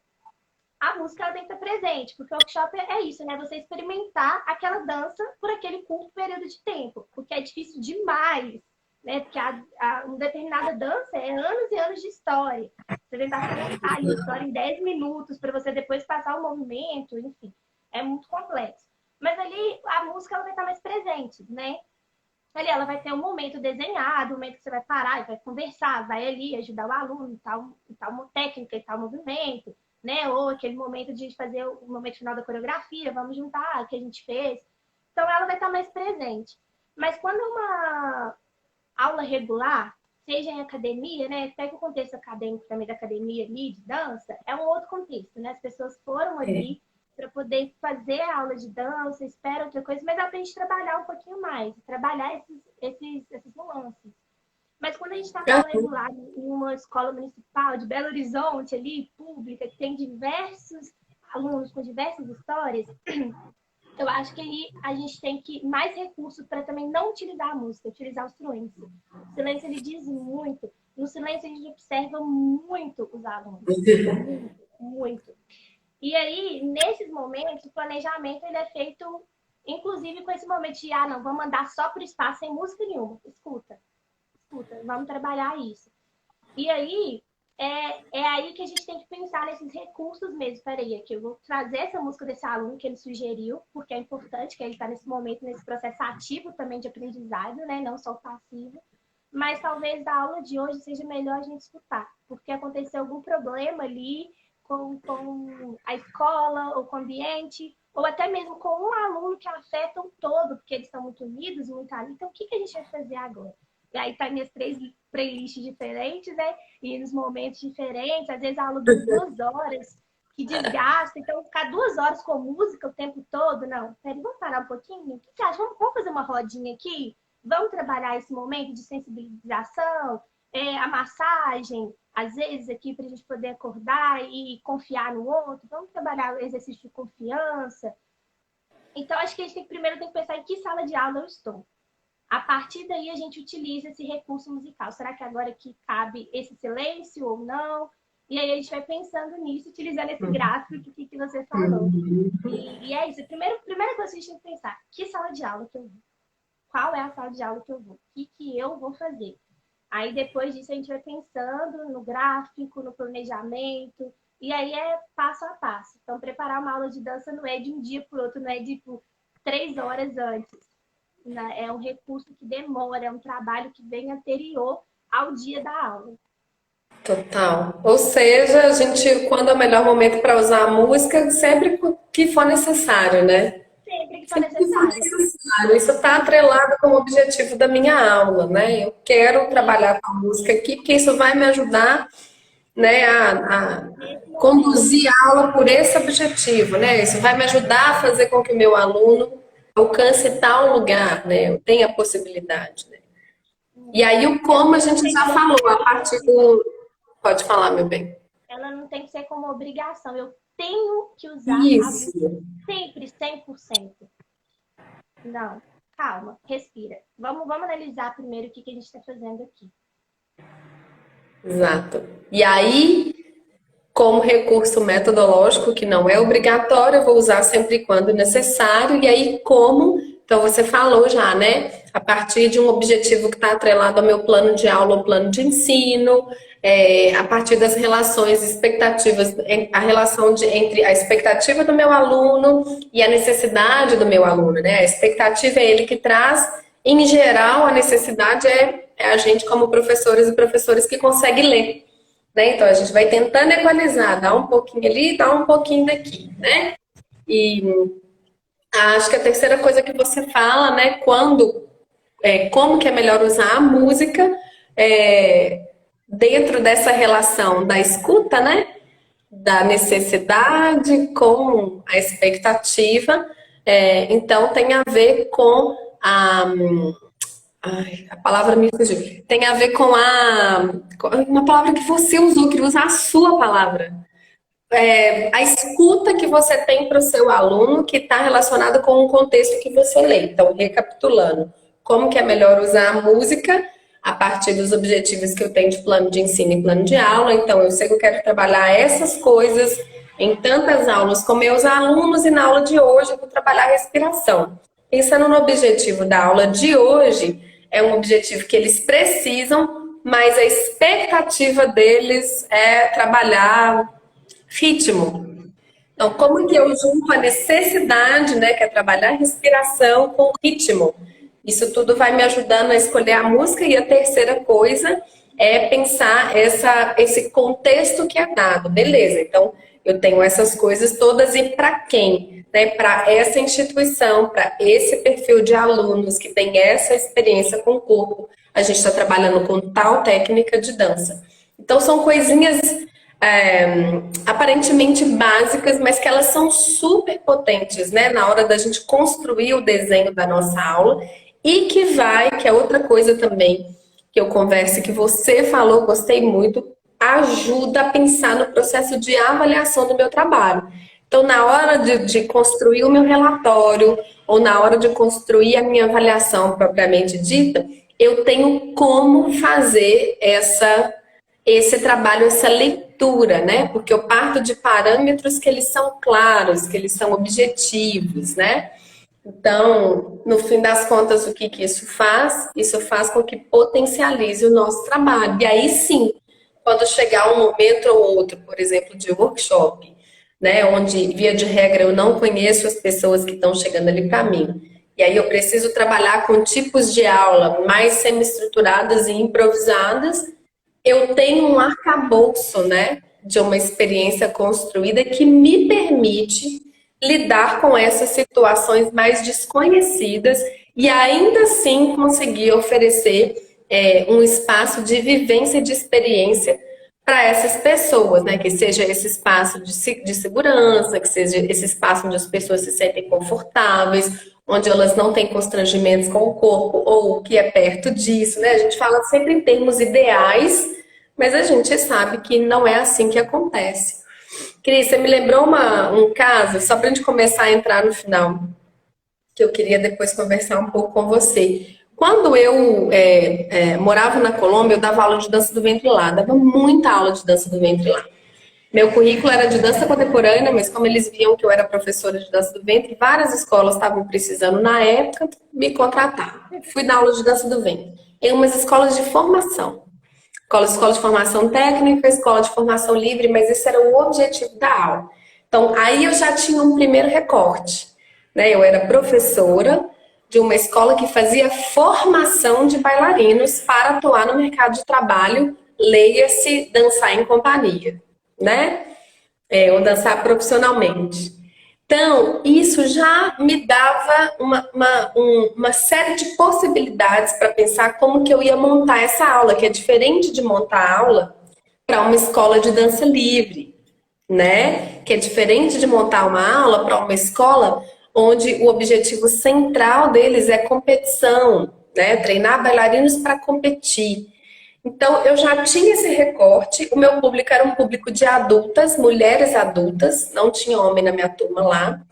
Speaker 2: a música ela tem que estar presente, porque o workshop é isso, né? Você experimentar aquela dança por aquele curto período de tempo, porque é difícil demais, né? Porque uma determinada dança é anos e anos de história. Você tentar colocar ali a história em 10 minutos para você depois passar o movimento, enfim, é muito complexo. Mas ali a música ela vai estar mais presente, né? Ali ela vai ter um momento desenhado, um momento que você vai parar e vai conversar, vai ali ajudar o aluno em tal técnica, em tal movimento, né? Ou aquele momento de fazer o momento final da coreografia, vamos juntar o que a gente fez. Então ela vai estar mais presente. Mas quando é uma aula regular, seja em academia, né? Pega o contexto acadêmico também da academia ali, de dança, é um outro contexto, né? As pessoas foram ali para poder fazer a aula de dança, espera outra coisa, mas dá para a gente trabalhar um pouquinho mais, trabalhar esses nuances. Mas quando a gente está na aula regular em uma escola municipal de Belo Horizonte, ali, pública, que tem diversos alunos com diversas histórias, eu acho que aí a gente tem que mais recursos para também não utilizar a música, utilizar o silêncio. O silêncio ele diz muito. No silêncio a gente observa muito os alunos, muito, muito. E aí, nesses momentos, o planejamento ele é feito, inclusive com esse momento de, não, vamos andar só para o espaço sem música nenhuma. Escuta, escuta, vamos trabalhar isso. E aí, é aí que a gente tem que pensar nesses recursos mesmo. Peraí, aqui eu vou trazer essa música desse aluno que ele sugeriu, porque é importante que ele está nesse momento, nesse processo ativo também de aprendizado, né? Não só passivo. Mas talvez da aula de hoje seja melhor a gente escutar, porque aconteceu algum problema ali com a escola ou com o ambiente, ou até mesmo com um aluno que afeta o todo, porque eles estão muito unidos, muito ali. Então, o que a gente vai fazer agora? E aí tá minhas 3 playlists diferentes, né? E nos momentos diferentes, às vezes a aula dura 2 horas, que desgasta. Então, ficar 2 horas com música o tempo todo, não. Peraí, vamos parar um pouquinho? O que você acha? Vamos fazer uma rodinha aqui? Vamos trabalhar esse momento de sensibilização, a massagem, às vezes aqui para a gente poder acordar e confiar no outro. Vamos trabalhar o exercício de confiança. Então, acho que a gente primeiro tem que pensar em que sala de aula eu estou. A partir daí a gente utiliza esse recurso musical. Será que agora que cabe esse silêncio ou não? E aí a gente vai pensando nisso, utilizando esse gráfico que você falou. E é isso. Primeira coisa que a gente tem que pensar, que sala de aula que eu vou? Qual é a sala de aula que eu vou? O que eu vou fazer? Aí depois disso a gente vai pensando no gráfico, no planejamento, e aí é passo a passo. Então preparar uma aula de dança não é de um dia para o outro, não é de 3 horas antes. É um recurso que demora, é um trabalho que vem anterior ao dia da aula.
Speaker 1: Total. Ou seja, a gente, quando é o melhor momento para usar a música, sempre que for necessário, né?
Speaker 2: Sempre que for
Speaker 1: Sempre que for
Speaker 2: necessário.
Speaker 1: necessário. Isso está atrelado com o objetivo da minha aula, né? Eu quero trabalhar com a música aqui, porque isso vai me ajudar, né, a
Speaker 2: Nesse momento.
Speaker 1: conduzir a aula por esse objetivo, né? Isso vai me ajudar a fazer com que o meu aluno alcance tal lugar, né? Eu tenha a possibilidade, né? E aí o como a
Speaker 2: Ela não
Speaker 1: gente
Speaker 2: tem
Speaker 1: já
Speaker 2: como
Speaker 1: falou, a partir
Speaker 2: obrigação.
Speaker 1: do... Pode falar, meu bem.
Speaker 2: Ela não tem que ser como obrigação. Eu tenho que usar a
Speaker 1: Isso.
Speaker 2: música sempre, 100%. Não. calma, respira. Vamos analisar primeiro o que a gente está fazendo aqui.
Speaker 1: Exato. E aí, como recurso metodológico, que não é obrigatório, eu vou usar sempre quando necessário. E aí, como? Então, você falou já, né? A partir de um objetivo que está atrelado ao meu plano de aula ou plano de ensino, a partir das relações, expectativas, a relação entre a expectativa do meu aluno e a necessidade do meu aluno, né? A expectativa é ele que traz, em geral, a necessidade é a gente como professores e professores que consegue ler, né? Então a gente vai tentando equalizar, dar um pouquinho ali, dar um pouquinho daqui, né? E acho que a terceira coisa que você fala, né? Como que é melhor usar a música dentro dessa relação da escuta, né? Da necessidade com a expectativa. Então tem a ver com a palavra me fugiu. Tem a ver com uma palavra que você usou, queria usar a sua palavra. A escuta que você tem para o seu aluno que está relacionada com o contexto que você lê. Então, recapitulando, como que é melhor usar a música a partir dos objetivos que eu tenho de plano de ensino e plano de aula. Então, eu sei que eu quero trabalhar essas coisas em tantas aulas com meus alunos e na aula de hoje eu vou trabalhar a respiração. Pensando no objetivo da aula de hoje, é um objetivo que eles precisam, mas a expectativa deles é trabalhar ritmo. Então, como que eu junto a necessidade, né, que é trabalhar a respiração com ritmo? Isso tudo vai me ajudando a escolher a música. E a terceira coisa é pensar esse contexto que é dado. Beleza, então eu tenho essas coisas todas e para quem? Né? Para essa instituição, para esse perfil de alunos que tem essa experiência com o corpo, a gente está trabalhando com tal técnica de dança. Então são coisinhas aparentemente básicas, mas que elas são super potentes, né? Na hora da gente construir o desenho da nossa aula. E que é outra coisa também que eu converso, que você falou, gostei muito, ajuda a pensar no processo de avaliação do meu trabalho. Então, na hora de construir o meu relatório, ou na hora de construir a minha avaliação propriamente dita, eu tenho como fazer esse trabalho, essa leitura, né? Porque eu parto de parâmetros que eles são claros, que eles são objetivos, né? Então, no fim das contas, o que isso faz? Isso faz com que potencialize o nosso trabalho. E aí sim, quando chegar um momento ou outro, por exemplo, de workshop, né, onde, via de regra, eu não conheço as pessoas que estão chegando ali para mim, e aí eu preciso trabalhar com tipos de aula mais semi-estruturadas e improvisadas, eu tenho um arcabouço, né, de uma experiência construída que me permite lidar com essas situações mais desconhecidas e ainda assim conseguir oferecer um espaço de vivência e de experiência para essas pessoas, né? Que seja esse espaço de segurança, que seja esse espaço onde as pessoas se sentem confortáveis, onde elas não têm constrangimentos com o corpo ou o que é perto disso, né? A gente fala sempre em termos ideais, mas a gente sabe que não é assim que acontece. Cris, você me lembrou um caso, só para a gente começar a entrar no final, que eu queria depois conversar um pouco com você. Quando eu morava na Colômbia, eu dava aula de dança do ventre lá, dava muita aula de dança do ventre lá. Meu currículo era de dança contemporânea, mas como eles viam que eu era professora de dança do ventre, várias escolas estavam precisando na época me contratar. Fui dar aula de dança do ventre em umas escolas de formação. Escola de formação técnica, escola de formação livre, mas esse era o objetivo da aula. Então, aí eu já tinha um primeiro recorte, né? Eu era professora de uma escola que fazia formação de bailarinos para atuar no mercado de trabalho, leia-se dançar em companhia, né? Ou dançar profissionalmente. Então, isso já me dava uma série de possibilidades para pensar como que eu ia montar essa aula, que é diferente de montar a aula para uma escola de dança livre, né? Que é diferente de montar uma aula para uma escola onde o objetivo central deles é competição, né? Treinar bailarinos para competir. Então, eu já tinha esse recorte, o meu público era um público de adultas, mulheres adultas, não tinha homem na minha turma lá.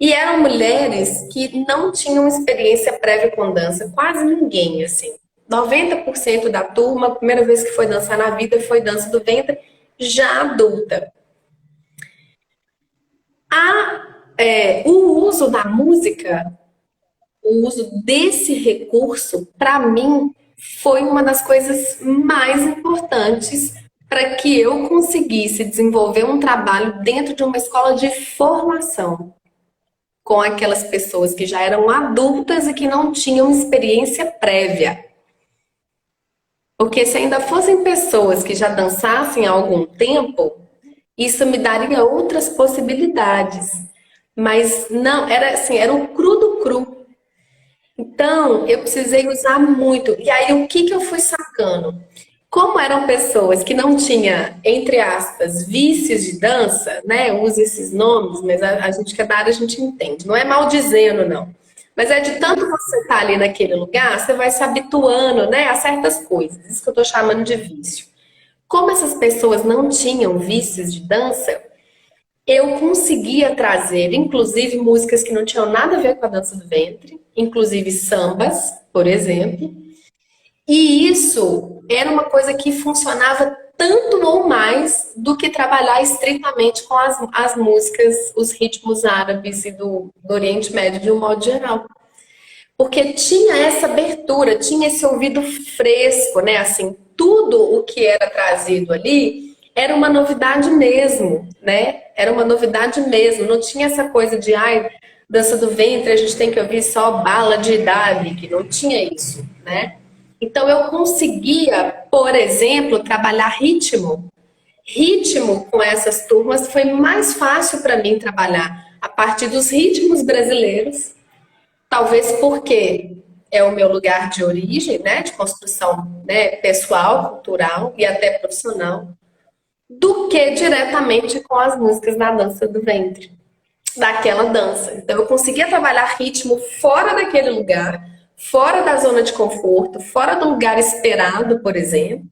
Speaker 1: E eram mulheres que não tinham experiência prévia com dança, quase ninguém, assim. 90% da turma, a primeira vez que foi dançar na vida foi dança do ventre, já adulta. O uso da música, o uso desse recurso, para mim, foi uma das coisas mais importantes para que eu conseguisse desenvolver um trabalho dentro de uma escola de formação com aquelas pessoas que já eram adultas e que não tinham experiência prévia. Porque se ainda fossem pessoas que já dançassem há algum tempo, isso me daria outras possibilidades. Mas não, era assim, era um cru do cru. Então, eu precisei usar muito. E aí, o que que eu fui sacando? Como eram pessoas que não tinham, entre aspas, vícios de dança, né? Usa esses nomes, mas a gente que é da área, a gente entende. Não é mal dizendo, não. Mas é de tanto você estar ali naquele lugar, você vai se habituando, né, a certas coisas. Isso que eu estou chamando de vício. Como essas pessoas não tinham vícios de dança, eu conseguia trazer, inclusive, músicas que não tinham nada a ver com a dança do ventre, inclusive sambas, por exemplo. E isso era uma coisa que funcionava tanto ou mais do que trabalhar estritamente com as músicas, os ritmos árabes e do Oriente Médio de um modo geral. Porque tinha essa abertura, tinha esse ouvido fresco, né? Assim, tudo o que era trazido ali era uma novidade mesmo, né? Era uma novidade mesmo. Não tinha essa coisa de, ai, dança do ventre, a gente tem que ouvir só bala de idade, que não tinha isso, né? Então eu conseguia, por exemplo, trabalhar ritmo. Ritmo com essas turmas foi mais fácil para mim trabalhar a partir dos ritmos brasileiros. Talvez porque é o meu lugar de origem, né, de construção, né, pessoal, cultural e até profissional, do que diretamente com as músicas da dança do ventre, daquela dança. Então eu conseguia trabalhar ritmo fora daquele lugar, fora da zona de conforto, fora do lugar esperado, por exemplo.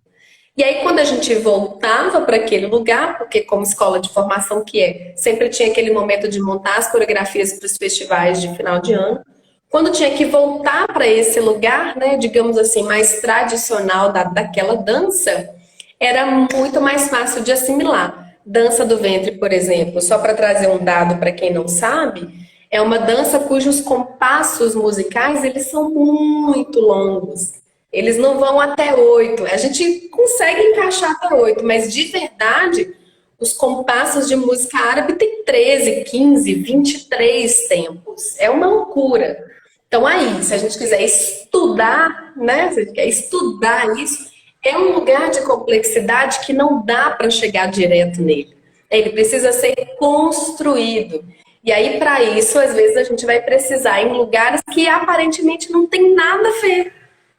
Speaker 1: E aí, quando a gente voltava para aquele lugar, porque como escola de formação que é, sempre tinha aquele momento de montar as coreografias para os festivais de final de ano, quando tinha que voltar para esse lugar, né, digamos assim, mais tradicional daquela dança, era muito mais fácil de assimilar. Dança do ventre, por exemplo, só para trazer um dado para quem não sabe, é uma dança cujos compassos musicais eles são muito longos. Eles não vão até 8. A gente consegue encaixar até 8, mas de verdade, os compassos de música árabe têm 13, 15, 23 tempos. É uma loucura. Então, aí, se a gente quiser estudar, né? Se a gente quer estudar isso, é um lugar de complexidade que não dá para chegar direto nele. Ele precisa ser construído. E aí, para isso, às vezes, a gente vai precisar ir em lugares que aparentemente não tem nada a ver.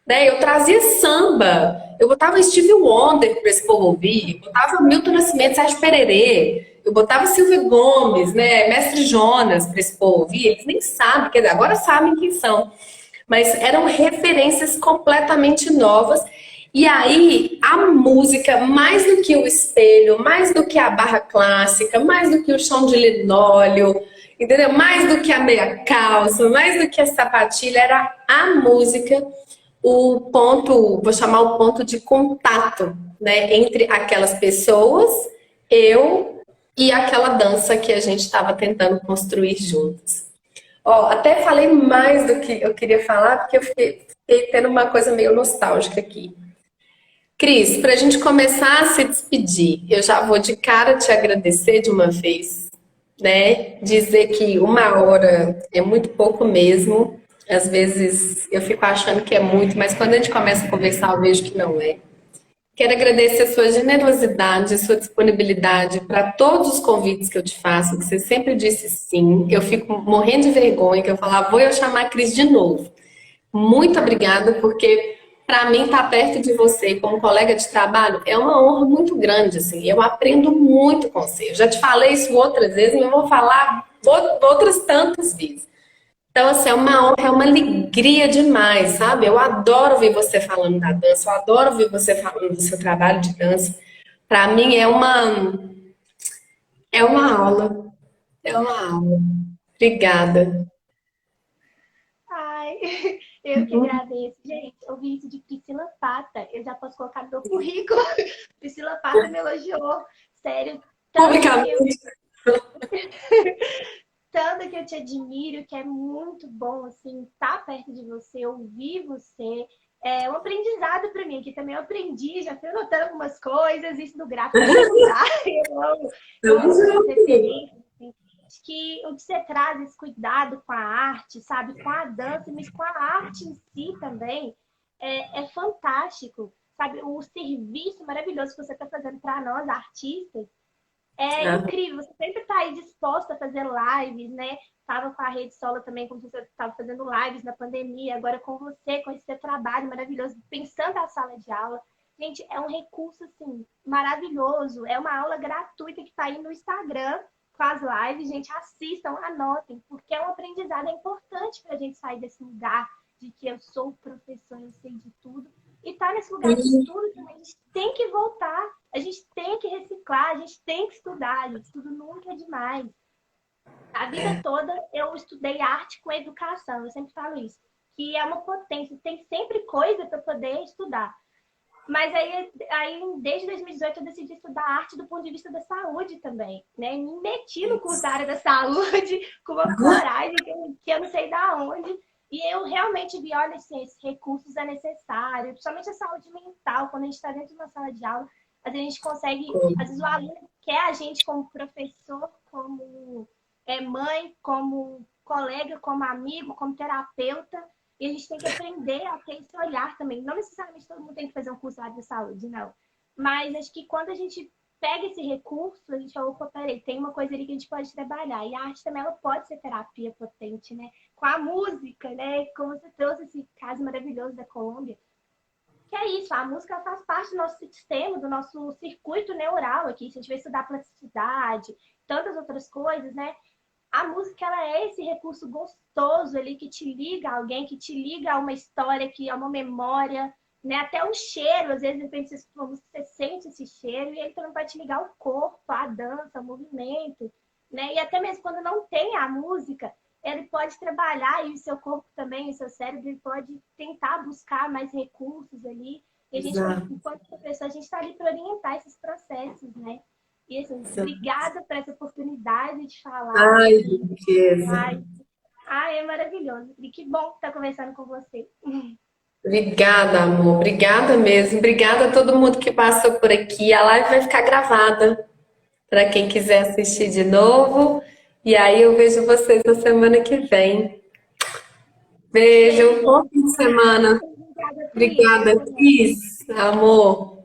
Speaker 1: Né? Eu trazia samba, eu botava Stevie Wonder para esse povo ouvir, eu botava Milton Nascimento, Sérgio Pererê, eu botava Silvio Gomes, né? Mestre Jonas para esse povo ouvir, eles nem sabem, quer dizer, agora sabem quem são, mas eram referências completamente novas. E aí a música, mais do que o espelho, mais do que a barra clássica, mais do que o chão de linóleo, entendeu? Mais do que a meia calça, mais do que a sapatilha, era a música o ponto, vou chamar o ponto de contato, né, entre aquelas pessoas, eu e aquela dança que a gente estava tentando construir juntos. Ó, até falei mais do que eu queria falar, porque eu fiquei tendo uma coisa meio nostálgica aqui. Cris, para a gente começar a se despedir, eu já vou de cara te agradecer de uma vez, né? Dizer que 1 hora é muito pouco mesmo. Às vezes eu fico achando que é muito, mas quando a gente começa a conversar, eu vejo que não é. Quero agradecer a sua generosidade, a sua disponibilidade para todos os convites que eu te faço, que você sempre disse sim. Eu fico morrendo de vergonha, que eu falava, vou eu chamar a Cris de novo. Muito obrigada, porque para mim estar perto de você como colega de trabalho é uma honra muito grande, assim. Eu aprendo muito com você. Eu já te falei isso outras vezes, mas eu vou falar outras tantas vezes. Então, assim, é uma honra, é uma alegria demais, sabe? Eu adoro ver você falando da dança, eu adoro ver você falando do seu trabalho de dança. Para mim é uma aula, é uma aula. Obrigada.
Speaker 2: Ai, eu que agradeço. Gente, eu vi isso de Priscila Pata. Eu já posso colocar no meu currículo. Priscila Pata me elogiou. Sério,
Speaker 1: Publicamente.
Speaker 2: tanto que eu te admiro, que é muito bom, assim, estar perto de você, ouvir você. É um aprendizado para mim, que também eu aprendi, já fui anotando algumas coisas, isso do gráfico não dá. Eu amo essas referências. Assim. Acho que o que você traz, esse cuidado com a arte, sabe, com a dança, mas com a arte em si também, é fantástico. Sabe, o serviço maravilhoso que você está fazendo para nós, artistas, é incrível, você sempre está aí disposta a fazer lives, né? Estava com a Rede Solo também, como você estava fazendo lives na pandemia, agora com você, com esse seu trabalho maravilhoso, pensando a sala de aula. Gente, é um recurso, assim, maravilhoso. É uma aula gratuita que está aí no Instagram com as lives. Gente, assistam, anotem, porque é um aprendizado importante para a gente sair desse lugar de que eu sou o professor, eu sei de tudo. E tá nesse lugar de estudo também, a gente tem que voltar, a gente tem que reciclar, a gente tem que estudar, gente. Estudo nunca é demais. A vida toda eu estudei arte com educação, eu sempre falo isso, que é uma potência, tem sempre coisa para poder estudar. Mas aí, desde 2018, eu decidi estudar arte do ponto de vista da saúde também, né? Me meti no curso da área da saúde com uma coragem que eu não sei da onde. E eu realmente vi, olha, assim, esses recursos é necessário, principalmente a saúde mental, quando a gente está dentro de uma sala de aula, às vezes a gente consegue, às vezes o aluno quer a gente como professor, como mãe, como colega, como amigo, como terapeuta, e a gente tem que aprender a ter esse olhar também. Não necessariamente todo mundo tem que fazer um curso de saúde, não. Mas acho que quando a gente pega esse recurso, a gente fala, opa, peraí, tem uma coisa ali que a gente pode trabalhar. E a arte também, ela pode ser terapia potente, né? Com a música, né? Como você trouxe esse caso maravilhoso da Colômbia. Que é isso, a música faz parte do nosso sistema, do nosso circuito neural aqui. Se a gente vai estudar plasticidade, tantas outras coisas, né? A música, ela é esse recurso gostoso ali que te liga a alguém, que te liga a uma história, que a uma memória, né? Até o cheiro, às vezes, de repente, você sente esse cheiro e ele também vai te ligar ao corpo, à dança, ao movimento, né? E até mesmo quando não tem a música, ele pode trabalhar e o seu corpo também, o seu cérebro, ele pode tentar buscar mais recursos ali. E a gente,
Speaker 1: Exato.
Speaker 2: enquanto professor, a gente está ali para orientar esses processos, né? E assim, obrigada por essa oportunidade de falar
Speaker 1: Ai,
Speaker 2: aqui.
Speaker 1: riqueza.
Speaker 2: Ai, é maravilhoso. E que bom estar conversando com você.
Speaker 1: Obrigada, amor. Obrigada mesmo. Obrigada a todo mundo que passou por aqui. A live vai ficar gravada para quem quiser assistir de novo. E aí eu vejo vocês na semana que vem. Beijo,
Speaker 2: Beijo.
Speaker 1: bom fim de semana.
Speaker 2: Obrigada por isso
Speaker 1: Obrigada,
Speaker 2: também.
Speaker 1: Cris. Amor.